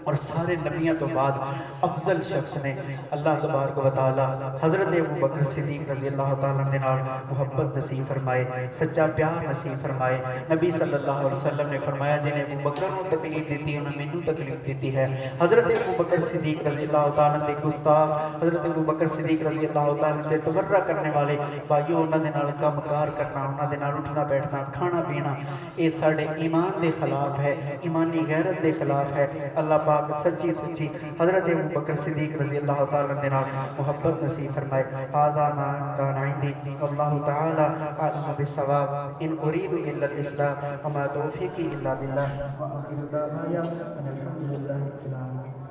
اور سارے نبیوں تو بعد افضل شخص نے اللہ تبارک و تعالی حضرت ابو بکر صدیق رضی اللہ تعالی نے نال محبت نصیب فرمائے سچا پیار نصیب فرمائے نبی صلی اللہ علیہ وسلم نے فرمایا جنہیں ابو بکر کو تکلیف دیتی انہوں نے مینوں تکلیف دیتی ہے حضرت ابو بکر صدیق رضی اللہ تعالی نے گستاخ حضرت ابو بکر صدیق رضی اللہ تعالی سے تبرہ کرنے والے بھائیو انہاں دے نال کام کار کرنا انہاں دے نال اٹھنا بیٹھنا کھانا پینا یہ ساڈے ایمان دے خلاف ہے ایمانی غیرت دے خلاف ہے اللہ پاک سچی سچی حضرت ابو بکر صدیق رضی اللہ تعالی عنہ نال محبت نصیب فرمائے هذا ما كان عندي والله تعالى اعلم بالصواب ان اريد الا الاصلاح وما توفيقي الا بالله واخر دعوانا ان الحمد لله رب العالمين